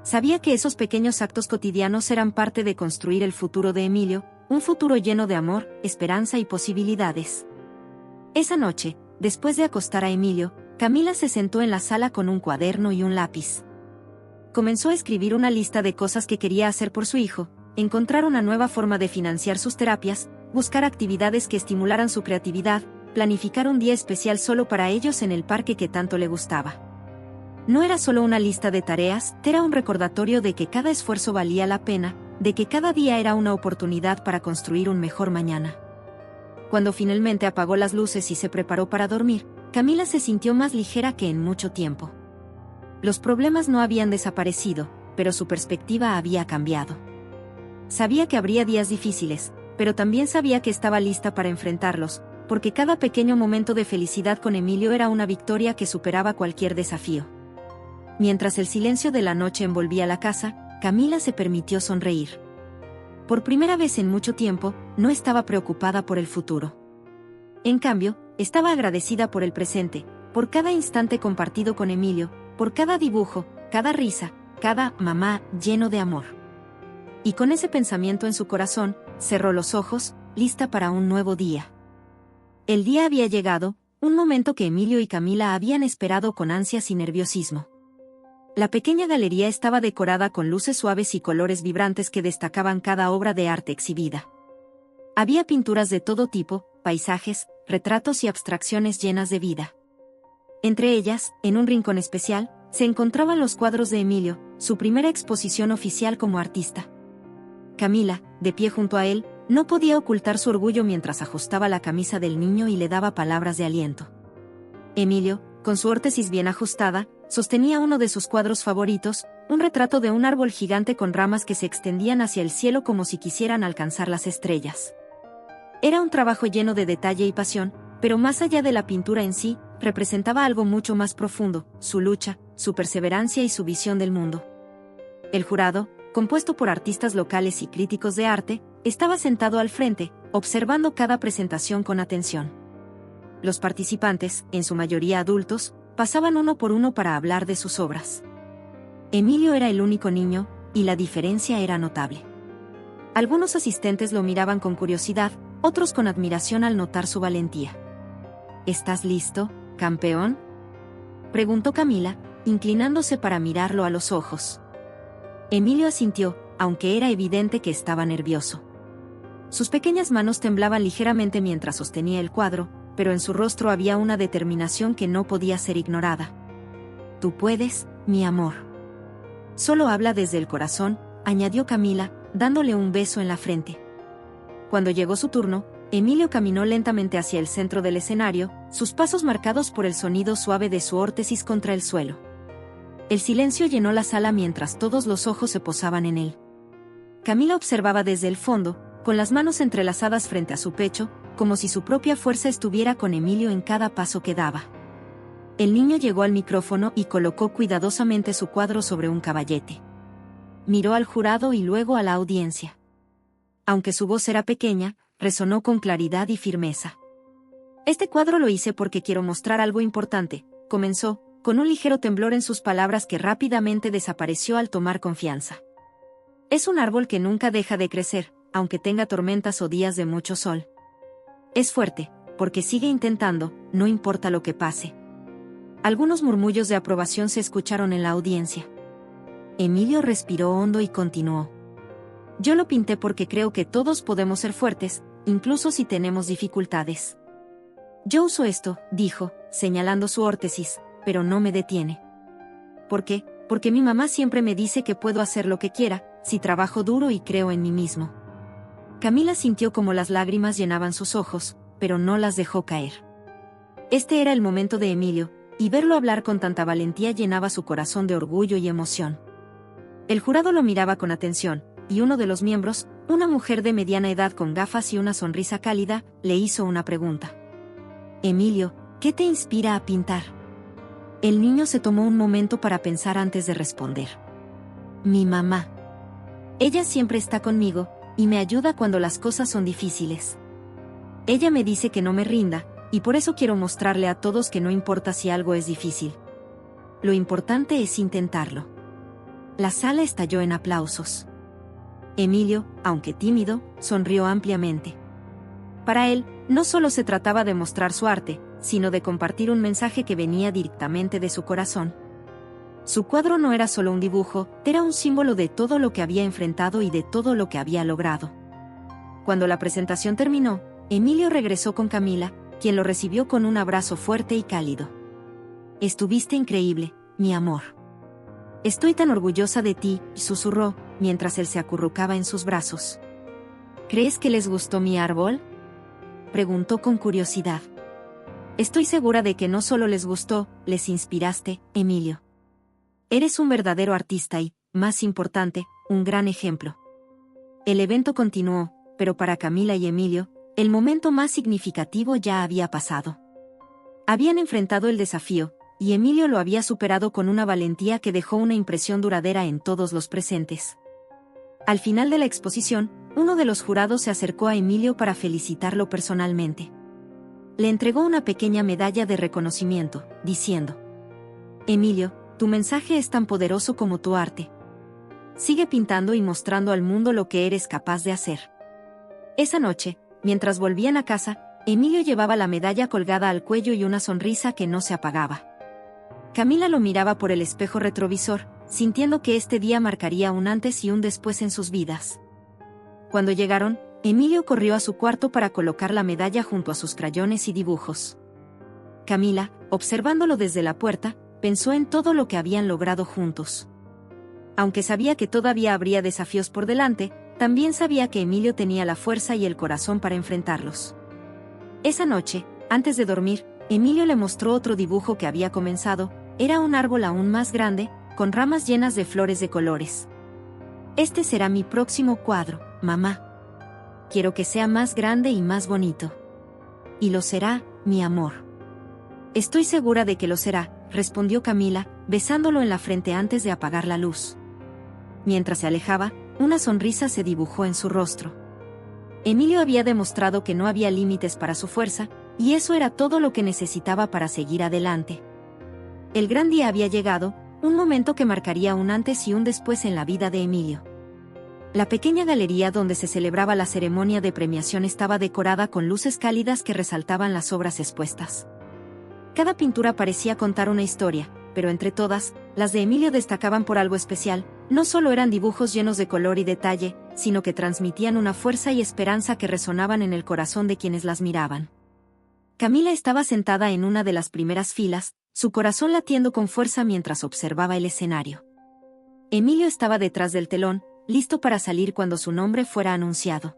Sabía que esos pequeños actos cotidianos eran parte de construir el futuro de Emilio, un futuro lleno de amor, esperanza y posibilidades. Esa noche, después de acostar a Emilio, Camila se sentó en la sala con un cuaderno y un lápiz. Comenzó a escribir una lista de cosas que quería hacer por su hijo: encontrar una nueva forma de financiar sus terapias, buscar actividades que estimularan su creatividad, planificar un día especial solo para ellos en el parque que tanto le gustaba. No era solo una lista de tareas, era un recordatorio de que cada esfuerzo valía la pena, de que cada día era una oportunidad para construir un mejor mañana. Cuando finalmente apagó las luces y se preparó para dormir, Camila se sintió más ligera que en mucho tiempo. Los problemas no habían desaparecido, pero su perspectiva había cambiado. Sabía que habría días difíciles, pero también sabía que estaba lista para enfrentarlos, porque cada pequeño momento de felicidad con Emilio era una victoria que superaba cualquier desafío. Mientras el silencio de la noche envolvía la casa, Camila se permitió sonreír. Por primera vez en mucho tiempo, no estaba preocupada por el futuro. En cambio, estaba agradecida por el presente, por cada instante compartido con Emilio, por cada dibujo, cada risa, cada mamá lleno de amor. Y con ese pensamiento en su corazón, cerró los ojos, lista para un nuevo día. El día había llegado, un momento que Emilio y Camila habían esperado con ansias y nerviosismo. La pequeña galería estaba decorada con luces suaves y colores vibrantes que destacaban cada obra de arte exhibida. Había pinturas de todo tipo, paisajes, retratos y abstracciones llenas de vida. Entre ellas, en un rincón especial, se encontraban los cuadros de Emilio, su primera exposición oficial como artista. Camila, de pie junto a él, no podía ocultar su orgullo mientras ajustaba la camisa del niño y le daba palabras de aliento. Emilio, con su órtesis bien ajustada, sostenía uno de sus cuadros favoritos, un retrato de un árbol gigante con ramas que se extendían hacia el cielo como si quisieran alcanzar las estrellas. Era un trabajo lleno de detalle y pasión, pero más allá de la pintura en sí, representaba algo mucho más profundo, su lucha, su perseverancia y su visión del mundo. El jurado, compuesto por artistas locales y críticos de arte, estaba sentado al frente, observando cada presentación con atención. Los participantes, en su mayoría adultos, pasaban uno por uno para hablar de sus obras. Emilio era el único niño, y la diferencia era notable. Algunos asistentes lo miraban con curiosidad, otros con admiración al notar su valentía. ¿Estás listo, campeón?, preguntó Camila, inclinándose para mirarlo a los ojos. Emilio asintió, aunque era evidente que estaba nervioso. Sus pequeñas manos temblaban ligeramente mientras sostenía el cuadro, pero en su rostro había una determinación que no podía ser ignorada. Tú puedes, mi amor. Solo habla desde el corazón, añadió Camila, dándole un beso en la frente. Cuando llegó su turno, Emilio caminó lentamente hacia el centro del escenario, sus pasos marcados por el sonido suave de su órtesis contra el suelo. El silencio llenó la sala mientras todos los ojos se posaban en él. Camila observaba desde el fondo, con las manos entrelazadas frente a su pecho, como si su propia fuerza estuviera con Emilio en cada paso que daba. El niño llegó al micrófono y colocó cuidadosamente su cuadro sobre un caballete. Miró al jurado y luego a la audiencia. Aunque su voz era pequeña, resonó con claridad y firmeza. Este cuadro lo hice porque quiero mostrar algo importante, comenzó, con un ligero temblor en sus palabras que rápidamente desapareció al tomar confianza. Es un árbol que nunca deja de crecer, aunque tenga tormentas o días de mucho sol. Es fuerte, porque sigue intentando, no importa lo que pase. Algunos murmullos de aprobación se escucharon en la audiencia. Emilio respiró hondo y continuó. Yo lo pinté porque creo que todos podemos ser fuertes, incluso si tenemos dificultades. Yo uso esto, dijo, señalando su órtesis, pero no me detiene. ¿Por qué? Porque mi mamá siempre me dice que puedo hacer lo que quiera, si trabajo duro y creo en mí mismo. Camila sintió como las lágrimas llenaban sus ojos, pero no las dejó caer. Este era el momento de Emilio, y verlo hablar con tanta valentía llenaba su corazón de orgullo y emoción. El jurado lo miraba con atención, y uno de los miembros, una mujer de mediana edad con gafas y una sonrisa cálida, le hizo una pregunta. Emilio, ¿qué te inspira a pintar? El niño se tomó un momento para pensar antes de responder. Mi mamá. Ella siempre está conmigo, y me ayuda cuando las cosas son difíciles. Ella me dice que no me rinda, y por eso quiero mostrarle a todos que no importa si algo es difícil. Lo importante es intentarlo. La sala estalló en aplausos. Emilio, aunque tímido, sonrió ampliamente. Para él, no solo se trataba de mostrar su arte, sino de compartir un mensaje que venía directamente de su corazón. Su cuadro no era solo un dibujo, era un símbolo de todo lo que había enfrentado y de todo lo que había logrado. Cuando la presentación terminó, Emilio regresó con Camila, quien lo recibió con un abrazo fuerte y cálido. Estuviste increíble, mi amor. Estoy tan orgullosa de ti, susurró, mientras él se acurrucaba en sus brazos. ¿Crees que les gustó mi árbol? preguntó con curiosidad. Estoy segura de que no solo les gustó, les inspiraste, Emilio. Eres un verdadero artista y, más importante, un gran ejemplo. El evento continuó, pero para Camila y Emilio, el momento más significativo ya había pasado. Habían enfrentado el desafío, y Emilio lo había superado con una valentía que dejó una impresión duradera en todos los presentes. Al final de la exposición, uno de los jurados se acercó a Emilio para felicitarlo personalmente. Le entregó una pequeña medalla de reconocimiento, diciendo: Emilio, tu mensaje es tan poderoso como tu arte. Sigue pintando y mostrando al mundo lo que eres capaz de hacer. Esa noche, mientras volvían a casa, Emilio llevaba la medalla colgada al cuello y una sonrisa que no se apagaba. Camila lo miraba por el espejo retrovisor, sintiendo que este día marcaría un antes y un después en sus vidas. Cuando llegaron, Emilio corrió a su cuarto para colocar la medalla junto a sus crayones y dibujos. Camila, observándolo desde la puerta, pensó en todo lo que habían logrado juntos. Aunque sabía que todavía habría desafíos por delante, también sabía que Emilio tenía la fuerza y el corazón para enfrentarlos. Esa noche, antes de dormir, Emilio le mostró otro dibujo que había comenzado. Era un árbol aún más grande, con ramas llenas de flores de colores. Este será mi próximo cuadro, mamá. Quiero que sea más grande y más bonito. Y lo será, mi amor. Estoy segura de que lo será, respondió Camila, besándolo en la frente antes de apagar la luz. Mientras se alejaba, una sonrisa se dibujó en su rostro. Emilio había demostrado que no había límites para su fuerza, y eso era todo lo que necesitaba para seguir adelante. El gran día había llegado, un momento que marcaría un antes y un después en la vida de Emilio. La pequeña galería donde se celebraba la ceremonia de premiación estaba decorada con luces cálidas que resaltaban las obras expuestas. Cada pintura parecía contar una historia, pero entre todas, las de Emilio destacaban por algo especial. No solo eran dibujos llenos de color y detalle, sino que transmitían una fuerza y esperanza que resonaban en el corazón de quienes las miraban. Camila estaba sentada en una de las primeras filas, su corazón latiendo con fuerza mientras observaba el escenario. Emilio estaba detrás del telón, listo para salir cuando su nombre fuera anunciado.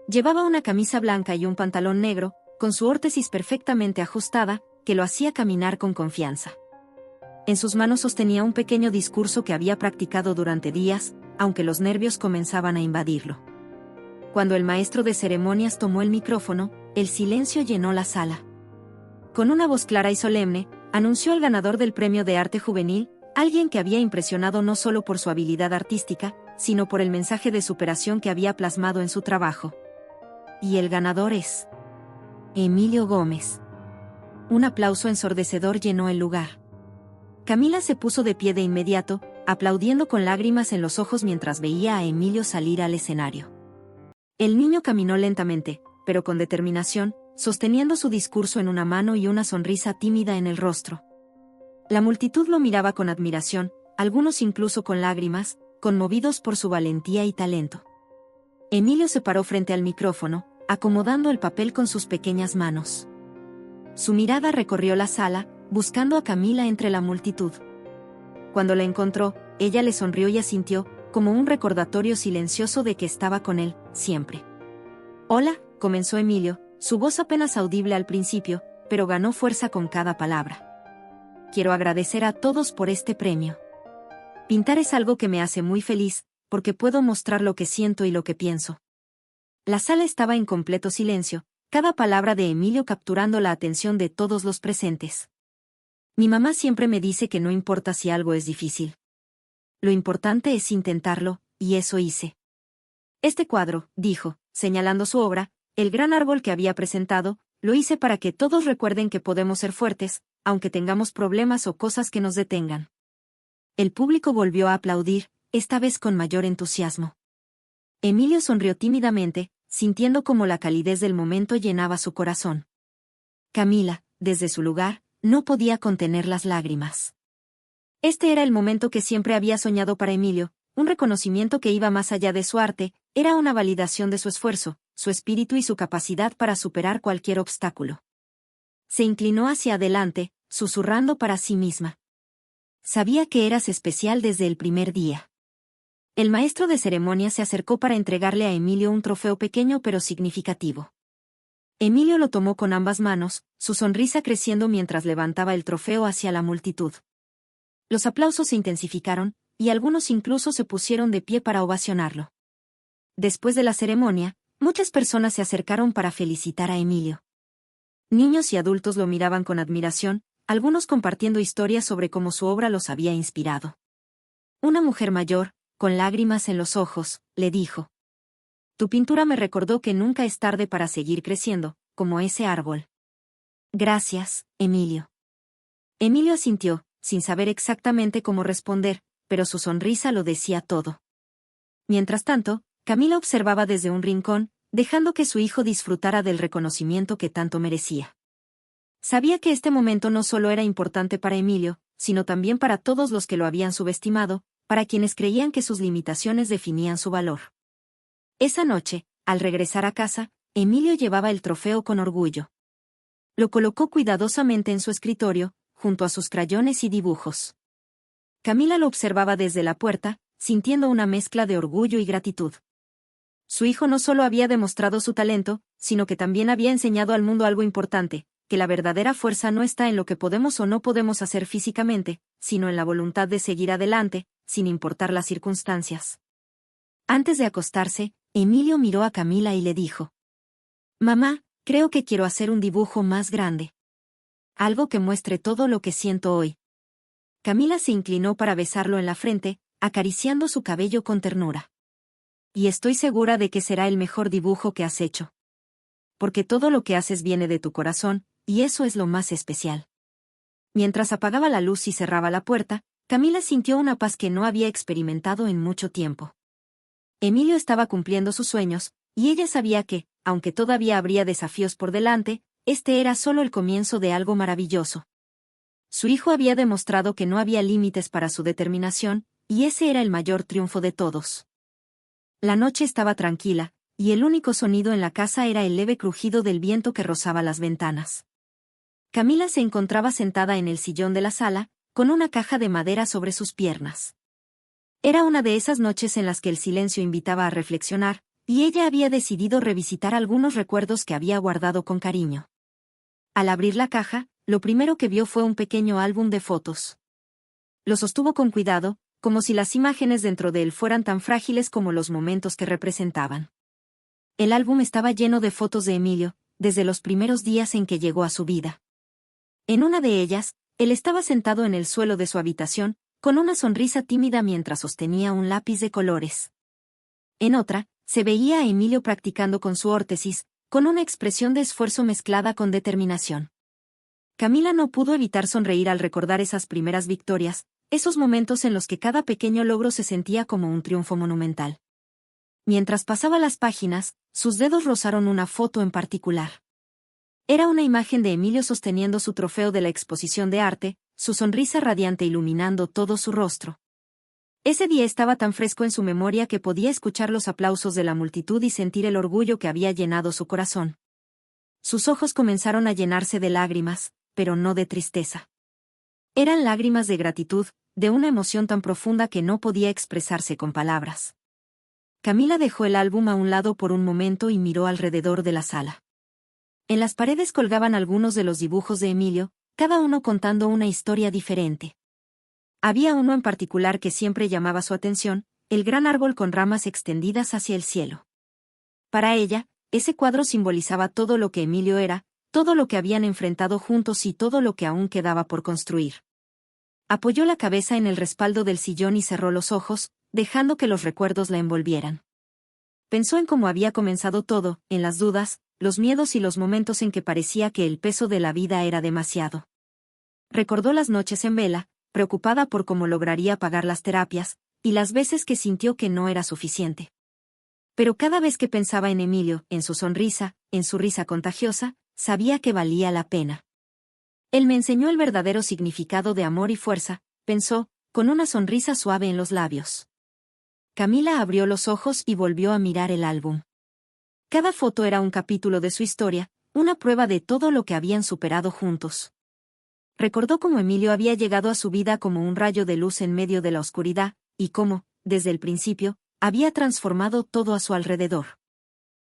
Llevaba una camisa blanca y un pantalón negro, con su órtesis perfectamente ajustada, que lo hacía caminar con confianza. En sus manos sostenía un pequeño discurso que había practicado durante días, aunque los nervios comenzaban a invadirlo. Cuando el maestro de ceremonias tomó el micrófono, el silencio llenó la sala. Con una voz clara y solemne, anunció al ganador del Premio de Arte Juvenil, alguien que había impresionado no solo por su habilidad artística, sino por el mensaje de superación que había plasmado en su trabajo. Y el ganador es Emilio Gómez. Un aplauso ensordecedor llenó el lugar. Camila se puso de pie de inmediato, aplaudiendo con lágrimas en los ojos mientras veía a Emilio salir al escenario. El niño caminó lentamente, pero con determinación, sosteniendo su discurso en una mano y una sonrisa tímida en el rostro. La multitud lo miraba con admiración, algunos incluso con lágrimas, conmovidos por su valentía y talento. Emilio se paró frente al micrófono, acomodando el papel con sus pequeñas manos. Su mirada recorrió la sala, buscando a Camila entre la multitud. Cuando la encontró, ella le sonrió y asintió, como un recordatorio silencioso de que estaba con él, siempre. «Hola», comenzó Emilio, su voz apenas audible al principio, pero ganó fuerza con cada palabra. «Quiero agradecer a todos por este premio. Pintar es algo que me hace muy feliz, porque puedo mostrar lo que siento y lo que pienso». La sala estaba en completo silencio, cada palabra de Emilio capturando la atención de todos los presentes. «Mi mamá siempre me dice que no importa si algo es difícil. Lo importante es intentarlo, y eso hice». «Este cuadro», dijo, señalando su obra, el gran árbol que había presentado, «lo hice para que todos recuerden que podemos ser fuertes, aunque tengamos problemas o cosas que nos detengan». El público volvió a aplaudir, esta vez con mayor entusiasmo. Emilio sonrió tímidamente, sintiendo como la calidez del momento llenaba su corazón. Camila, desde su lugar, no podía contener las lágrimas. Este era el momento que siempre había soñado para Emilio, un reconocimiento que iba más allá de su arte, era una validación de su esfuerzo, su espíritu y su capacidad para superar cualquier obstáculo. Se inclinó hacia adelante, susurrando para sí misma. «Sabía que eras especial desde el primer día». El maestro de ceremonias se acercó para entregarle a Emilio un trofeo pequeño pero significativo. Emilio lo tomó con ambas manos, su sonrisa creciendo mientras levantaba el trofeo hacia la multitud. Los aplausos se intensificaron, y algunos incluso se pusieron de pie para ovacionarlo. Después de la ceremonia, muchas personas se acercaron para felicitar a Emilio. Niños y adultos lo miraban con admiración, algunos compartiendo historias sobre cómo su obra los había inspirado. Una mujer mayor, con lágrimas en los ojos, le dijo: «Tu pintura me recordó que nunca es tarde para seguir creciendo, como ese árbol». «Gracias, Emilio». Emilio asintió, sin saber exactamente cómo responder, pero su sonrisa lo decía todo. Mientras tanto, Camila observaba desde un rincón, dejando que su hijo disfrutara del reconocimiento que tanto merecía. Sabía que este momento no solo era importante para Emilio, sino también para todos los que lo habían subestimado, para quienes creían que sus limitaciones definían su valor. Esa noche, al regresar a casa, Emilio llevaba el trofeo con orgullo. Lo colocó cuidadosamente en su escritorio, junto a sus crayones y dibujos. Camila lo observaba desde la puerta, sintiendo una mezcla de orgullo y gratitud. Su hijo no solo había demostrado su talento, sino que también había enseñado al mundo algo importante, que la verdadera fuerza no está en lo que podemos o no podemos hacer físicamente, sino en la voluntad de seguir adelante, sin importar las circunstancias. Antes de acostarse, Emilio miró a Camila y le dijo: «Mamá, creo que quiero hacer un dibujo más grande. Algo que muestre todo lo que siento hoy». Camila se inclinó para besarlo en la frente, acariciando su cabello con ternura. «Y estoy segura de que será el mejor dibujo que has hecho. Porque todo lo que haces viene de tu corazón, y eso es lo más especial». Mientras apagaba la luz y cerraba la puerta, Camila sintió una paz que no había experimentado en mucho tiempo. Emilio estaba cumpliendo sus sueños, y ella sabía que, aunque todavía habría desafíos por delante, este era solo el comienzo de algo maravilloso. Su hijo había demostrado que no había límites para su determinación, y ese era el mayor triunfo de todos. La noche estaba tranquila, y el único sonido en la casa era el leve crujido del viento que rozaba las ventanas. Camila se encontraba sentada en el sillón de la sala, con una caja de madera sobre sus piernas. Era una de esas noches en las que el silencio invitaba a reflexionar, y ella había decidido revisitar algunos recuerdos que había guardado con cariño. Al abrir la caja, lo primero que vio fue un pequeño álbum de fotos. Lo sostuvo con cuidado, como si las imágenes dentro de él fueran tan frágiles como los momentos que representaban. El álbum estaba lleno de fotos de Emilio, desde los primeros días en que llegó a su vida. En una de ellas, él estaba sentado en el suelo de su habitación, con una sonrisa tímida mientras sostenía un lápiz de colores. En otra, se veía a Emilio practicando con su órtesis, con una expresión de esfuerzo mezclada con determinación. Camila no pudo evitar sonreír al recordar esas primeras victorias, esos momentos en los que cada pequeño logro se sentía como un triunfo monumental. Mientras pasaba las páginas, sus dedos rozaron una foto en particular. Era una imagen de Emilio sosteniendo su trofeo de la exposición de arte, su sonrisa radiante iluminando todo su rostro. Ese día estaba tan fresco en su memoria que podía escuchar los aplausos de la multitud y sentir el orgullo que había llenado su corazón. Sus ojos comenzaron a llenarse de lágrimas, pero no de tristeza. Eran lágrimas de gratitud, de una emoción tan profunda que no podía expresarse con palabras. Camila dejó el álbum a un lado por un momento y miró alrededor de la sala. En las paredes colgaban algunos de los dibujos de Emilio, cada uno contando una historia diferente. Había uno en particular que siempre llamaba su atención, el gran árbol con ramas extendidas hacia el cielo. Para ella, ese cuadro simbolizaba todo lo que Emilio era, todo lo que habían enfrentado juntos y todo lo que aún quedaba por construir. Apoyó la cabeza en el respaldo del sillón y cerró los ojos, dejando que los recuerdos la envolvieran. Pensó en cómo había comenzado todo, en las dudas, los miedos y los momentos en que parecía que el peso de la vida era demasiado. Recordó las noches en vela, preocupada por cómo lograría pagar las terapias, y las veces que sintió que no era suficiente. Pero cada vez que pensaba en Emilio, en su sonrisa, en su risa contagiosa, sabía que valía la pena. Él me enseñó el verdadero significado de amor y fuerza, pensó, con una sonrisa suave en los labios. Camila abrió los ojos y volvió a mirar el álbum. Cada foto era un capítulo de su historia, una prueba de todo lo que habían superado juntos. Recordó cómo Emilio había llegado a su vida como un rayo de luz en medio de la oscuridad, y cómo, desde el principio, había transformado todo a su alrededor.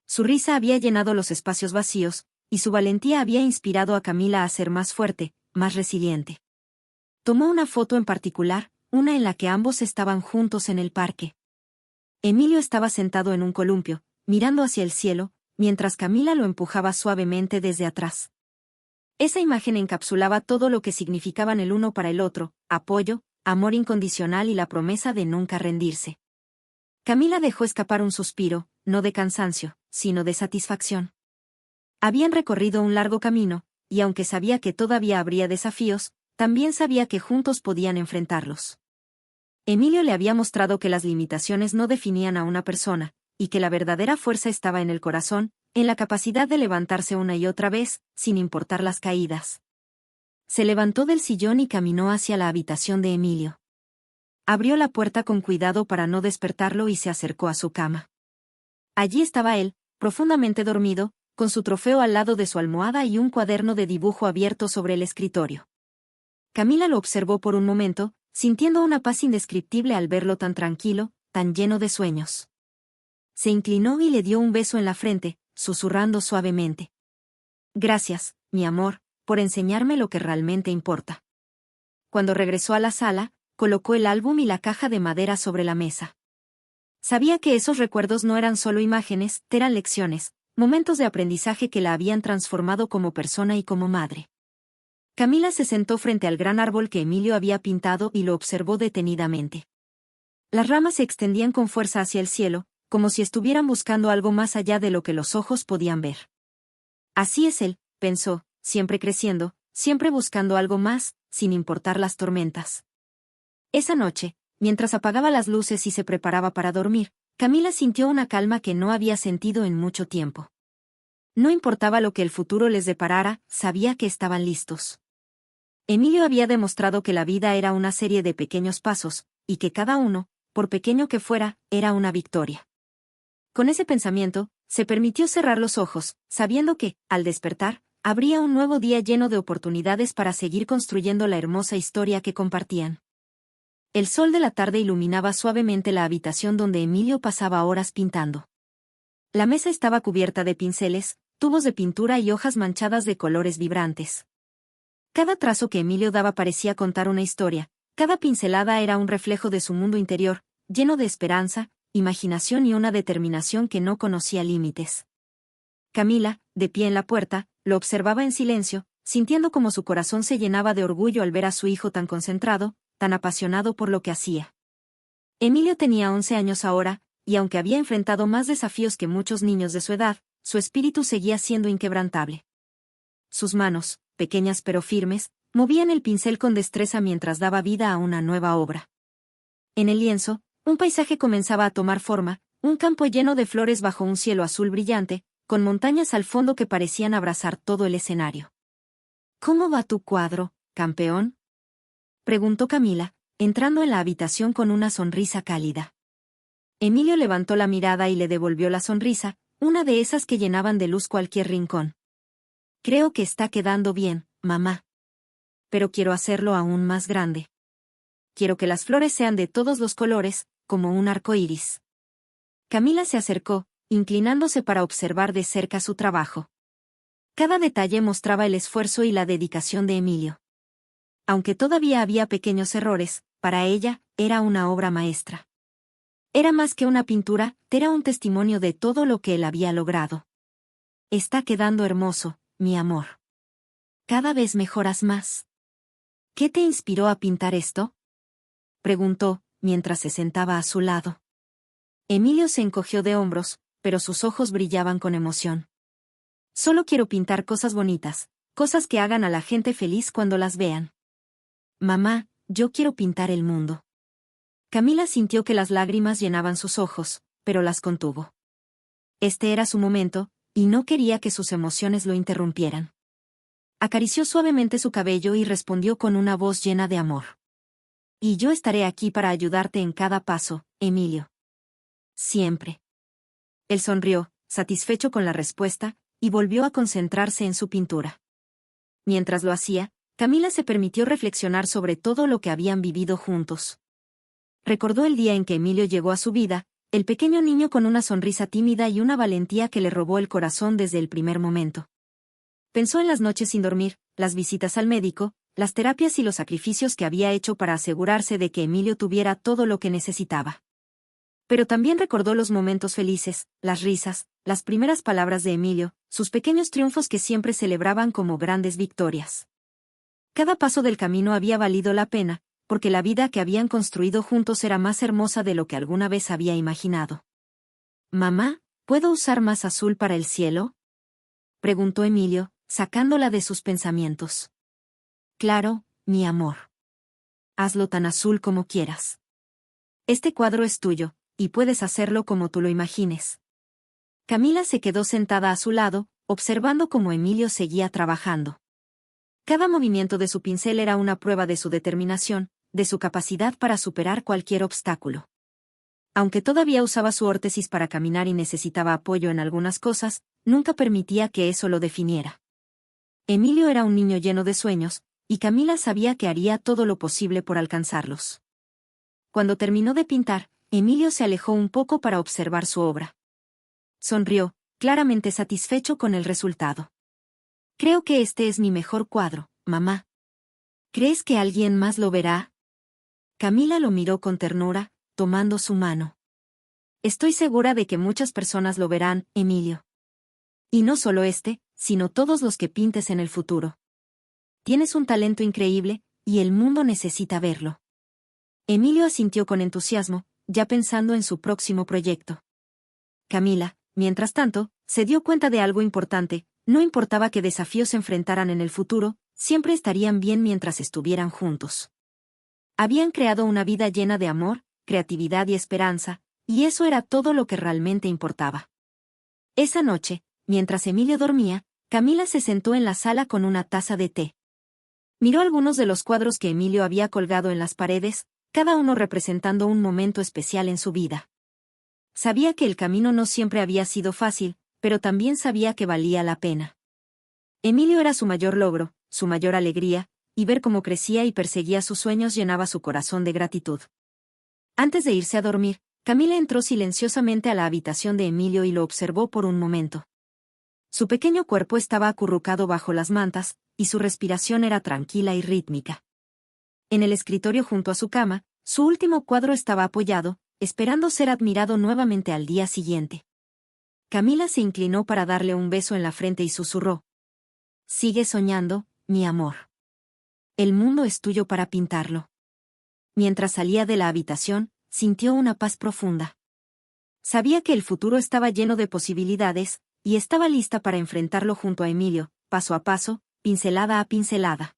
Su risa había llenado los espacios vacíos, y su valentía había inspirado a Camila a ser más fuerte, más resiliente. Tomó una foto en particular, una en la que ambos estaban juntos en el parque. Emilio estaba sentado en un columpio, mirando hacia el cielo, mientras Camila lo empujaba suavemente desde atrás. Esa imagen encapsulaba todo lo que significaban el uno para el otro: apoyo, amor incondicional y la promesa de nunca rendirse. Camila dejó escapar un suspiro, no de cansancio, sino de satisfacción. Habían recorrido un largo camino, y aunque sabía que todavía habría desafíos, también sabía que juntos podían enfrentarlos. Emilio le había mostrado que las limitaciones no definían a una persona, y que la verdadera fuerza estaba en el corazón, en la capacidad de levantarse una y otra vez, sin importar las caídas. Se levantó del sillón y caminó hacia la habitación de Emilio. Abrió la puerta con cuidado para no despertarlo y se acercó a su cama. Allí estaba él, profundamente dormido, con su trofeo al lado de su almohada y un cuaderno de dibujo abierto sobre el escritorio. Camila lo observó por un momento, sintiendo una paz indescriptible al verlo tan tranquilo, tan lleno de sueños. Se inclinó y le dio un beso en la frente, susurrando suavemente: «Gracias, mi amor, por enseñarme lo que realmente importa». Cuando regresó a la sala, colocó el álbum y la caja de madera sobre la mesa. Sabía que esos recuerdos no eran solo imágenes, eran lecciones, momentos de aprendizaje que la habían transformado como persona y como madre. Camila se sentó frente al gran árbol que Emilio había pintado y lo observó detenidamente. Las ramas se extendían con fuerza hacia el cielo, como si estuvieran buscando algo más allá de lo que los ojos podían ver. Así es él, pensó, siempre creciendo, siempre buscando algo más, sin importar las tormentas. Esa noche, mientras apagaba las luces y se preparaba para dormir, Camila sintió una calma que no había sentido en mucho tiempo. No importaba lo que el futuro les deparara, sabía que estaban listos. Emilio había demostrado que la vida era una serie de pequeños pasos, y que cada uno, por pequeño que fuera, era una victoria. Con ese pensamiento, se permitió cerrar los ojos, sabiendo que, al despertar, habría un nuevo día lleno de oportunidades para seguir construyendo la hermosa historia que compartían. El sol de la tarde iluminaba suavemente la habitación donde Emilio pasaba horas pintando. La mesa estaba cubierta de pinceles, tubos de pintura y hojas manchadas de colores vibrantes. Cada trazo que Emilio daba parecía contar una historia, cada pincelada era un reflejo de su mundo interior, lleno de esperanza, imaginación y una determinación que no conocía límites. Camila, de pie en la puerta, lo observaba en silencio, sintiendo como su corazón se llenaba de orgullo al ver a su hijo tan concentrado, tan apasionado por lo que hacía. Emilio tenía 11 años ahora, y aunque había enfrentado más desafíos que muchos niños de su edad, su espíritu seguía siendo inquebrantable. Sus manos, pequeñas pero firmes, movían el pincel con destreza mientras daba vida a una nueva obra. En el lienzo, un paisaje comenzaba a tomar forma, un campo lleno de flores bajo un cielo azul brillante, con montañas al fondo que parecían abrazar todo el escenario. «¿Cómo va tu cuadro, campeón?», preguntó Camila, entrando en la habitación con una sonrisa cálida. Emilio levantó la mirada y le devolvió la sonrisa, una de esas que llenaban de luz cualquier rincón. «Creo que está quedando bien, mamá. Pero quiero hacerlo aún más grande. Quiero que las flores sean de todos los colores, como un arco iris». Camila se acercó, inclinándose para observar de cerca su trabajo. Cada detalle mostraba el esfuerzo y la dedicación de Emilio. Aunque todavía había pequeños errores, para ella, era una obra maestra. Era más que una pintura, era un testimonio de todo lo que él había logrado. «Está quedando hermoso, mi amor. Cada vez mejoras más». «¿Qué te inspiró a pintar esto?», preguntó, mientras se sentaba a su lado. Emilio se encogió de hombros, pero sus ojos brillaban con emoción. «Solo quiero pintar cosas bonitas, cosas que hagan a la gente feliz cuando las vean. Mamá, yo quiero pintar el mundo». Camila sintió que las lágrimas llenaban sus ojos, pero las contuvo. Este era su momento, y no quería que sus emociones lo interrumpieran. Acarició suavemente su cabello y respondió con una voz llena de amor: «Y yo estaré aquí para ayudarte en cada paso, Emilio. Siempre». Él sonrió, satisfecho con la respuesta, y volvió a concentrarse en su pintura. Mientras lo hacía, Camila se permitió reflexionar sobre todo lo que habían vivido juntos. Recordó el día en que Emilio llegó a su vida, El pequeño niño con una sonrisa tímida y una valentía que le robó el corazón desde el primer momento. Pensó en las noches sin dormir, las visitas al médico, las terapias y los sacrificios que había hecho para asegurarse de que Emilio tuviera todo lo que necesitaba. Pero también recordó los momentos felices, las risas, las primeras palabras de Emilio, sus pequeños triunfos que siempre celebraban como grandes victorias. Cada paso del camino había valido la pena, porque la vida que habían construido juntos era más hermosa de lo que alguna vez había imaginado. «Mamá, ¿puedo usar más azul para el cielo?», preguntó Emilio, sacándola de sus pensamientos. «Claro, mi amor. Hazlo tan azul como quieras. Este cuadro es tuyo, y puedes hacerlo como tú lo imagines». Camila se quedó sentada a su lado, observando cómo Emilio seguía trabajando. Cada movimiento de su pincel era una prueba de su determinación, de su capacidad para superar cualquier obstáculo. Aunque todavía usaba su órtesis para caminar y necesitaba apoyo en algunas cosas, nunca permitía que eso lo definiera. Emilio era un niño lleno de sueños, y Camila sabía que haría todo lo posible por alcanzarlos. Cuando terminó de pintar, Emilio se alejó un poco para observar su obra. Sonrió, claramente satisfecho con el resultado. «Creo que este es mi mejor cuadro, mamá. ¿Crees que alguien más lo verá?». Camila lo miró con ternura, tomando su mano. «Estoy segura de que muchas personas lo verán, Emilio. Y no solo este, sino todos los que pintes en el futuro. Tienes un talento increíble, y el mundo necesita verlo». Emilio asintió con entusiasmo, ya pensando en su próximo proyecto. Camila, mientras tanto, se dio cuenta de algo importante: no importaba qué desafíos se enfrentaran en el futuro, siempre estarían bien mientras estuvieran juntos. Habían creado una vida llena de amor, creatividad y esperanza, y eso era todo lo que realmente importaba. Esa noche, mientras Emilio dormía, Camila se sentó en la sala con una taza de té. Miró algunos de los cuadros que Emilio había colgado en las paredes, cada uno representando un momento especial en su vida. Sabía que el camino no siempre había sido fácil, pero también sabía que valía la pena. Emilio era su mayor logro, su mayor alegría, y ver cómo crecía y perseguía sus sueños llenaba su corazón de gratitud. Antes de irse a dormir, Camila entró silenciosamente a la habitación de Emilio y lo observó por un momento. Su pequeño cuerpo estaba acurrucado bajo las mantas, y su respiración era tranquila y rítmica. En el escritorio junto a su cama, su último cuadro estaba apoyado, esperando ser admirado nuevamente al día siguiente. Camila se inclinó para darle un beso en la frente y susurró: «Sigue soñando, mi amor. El mundo es tuyo para pintarlo». Mientras salía de la habitación, sintió una paz profunda. Sabía que el futuro estaba lleno de posibilidades, y estaba lista para enfrentarlo junto a Emilio, paso a paso, pincelada a pincelada.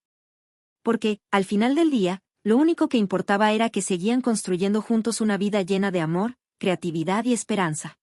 Porque, al final del día, lo único que importaba era que seguían construyendo juntos una vida llena de amor, creatividad y esperanza.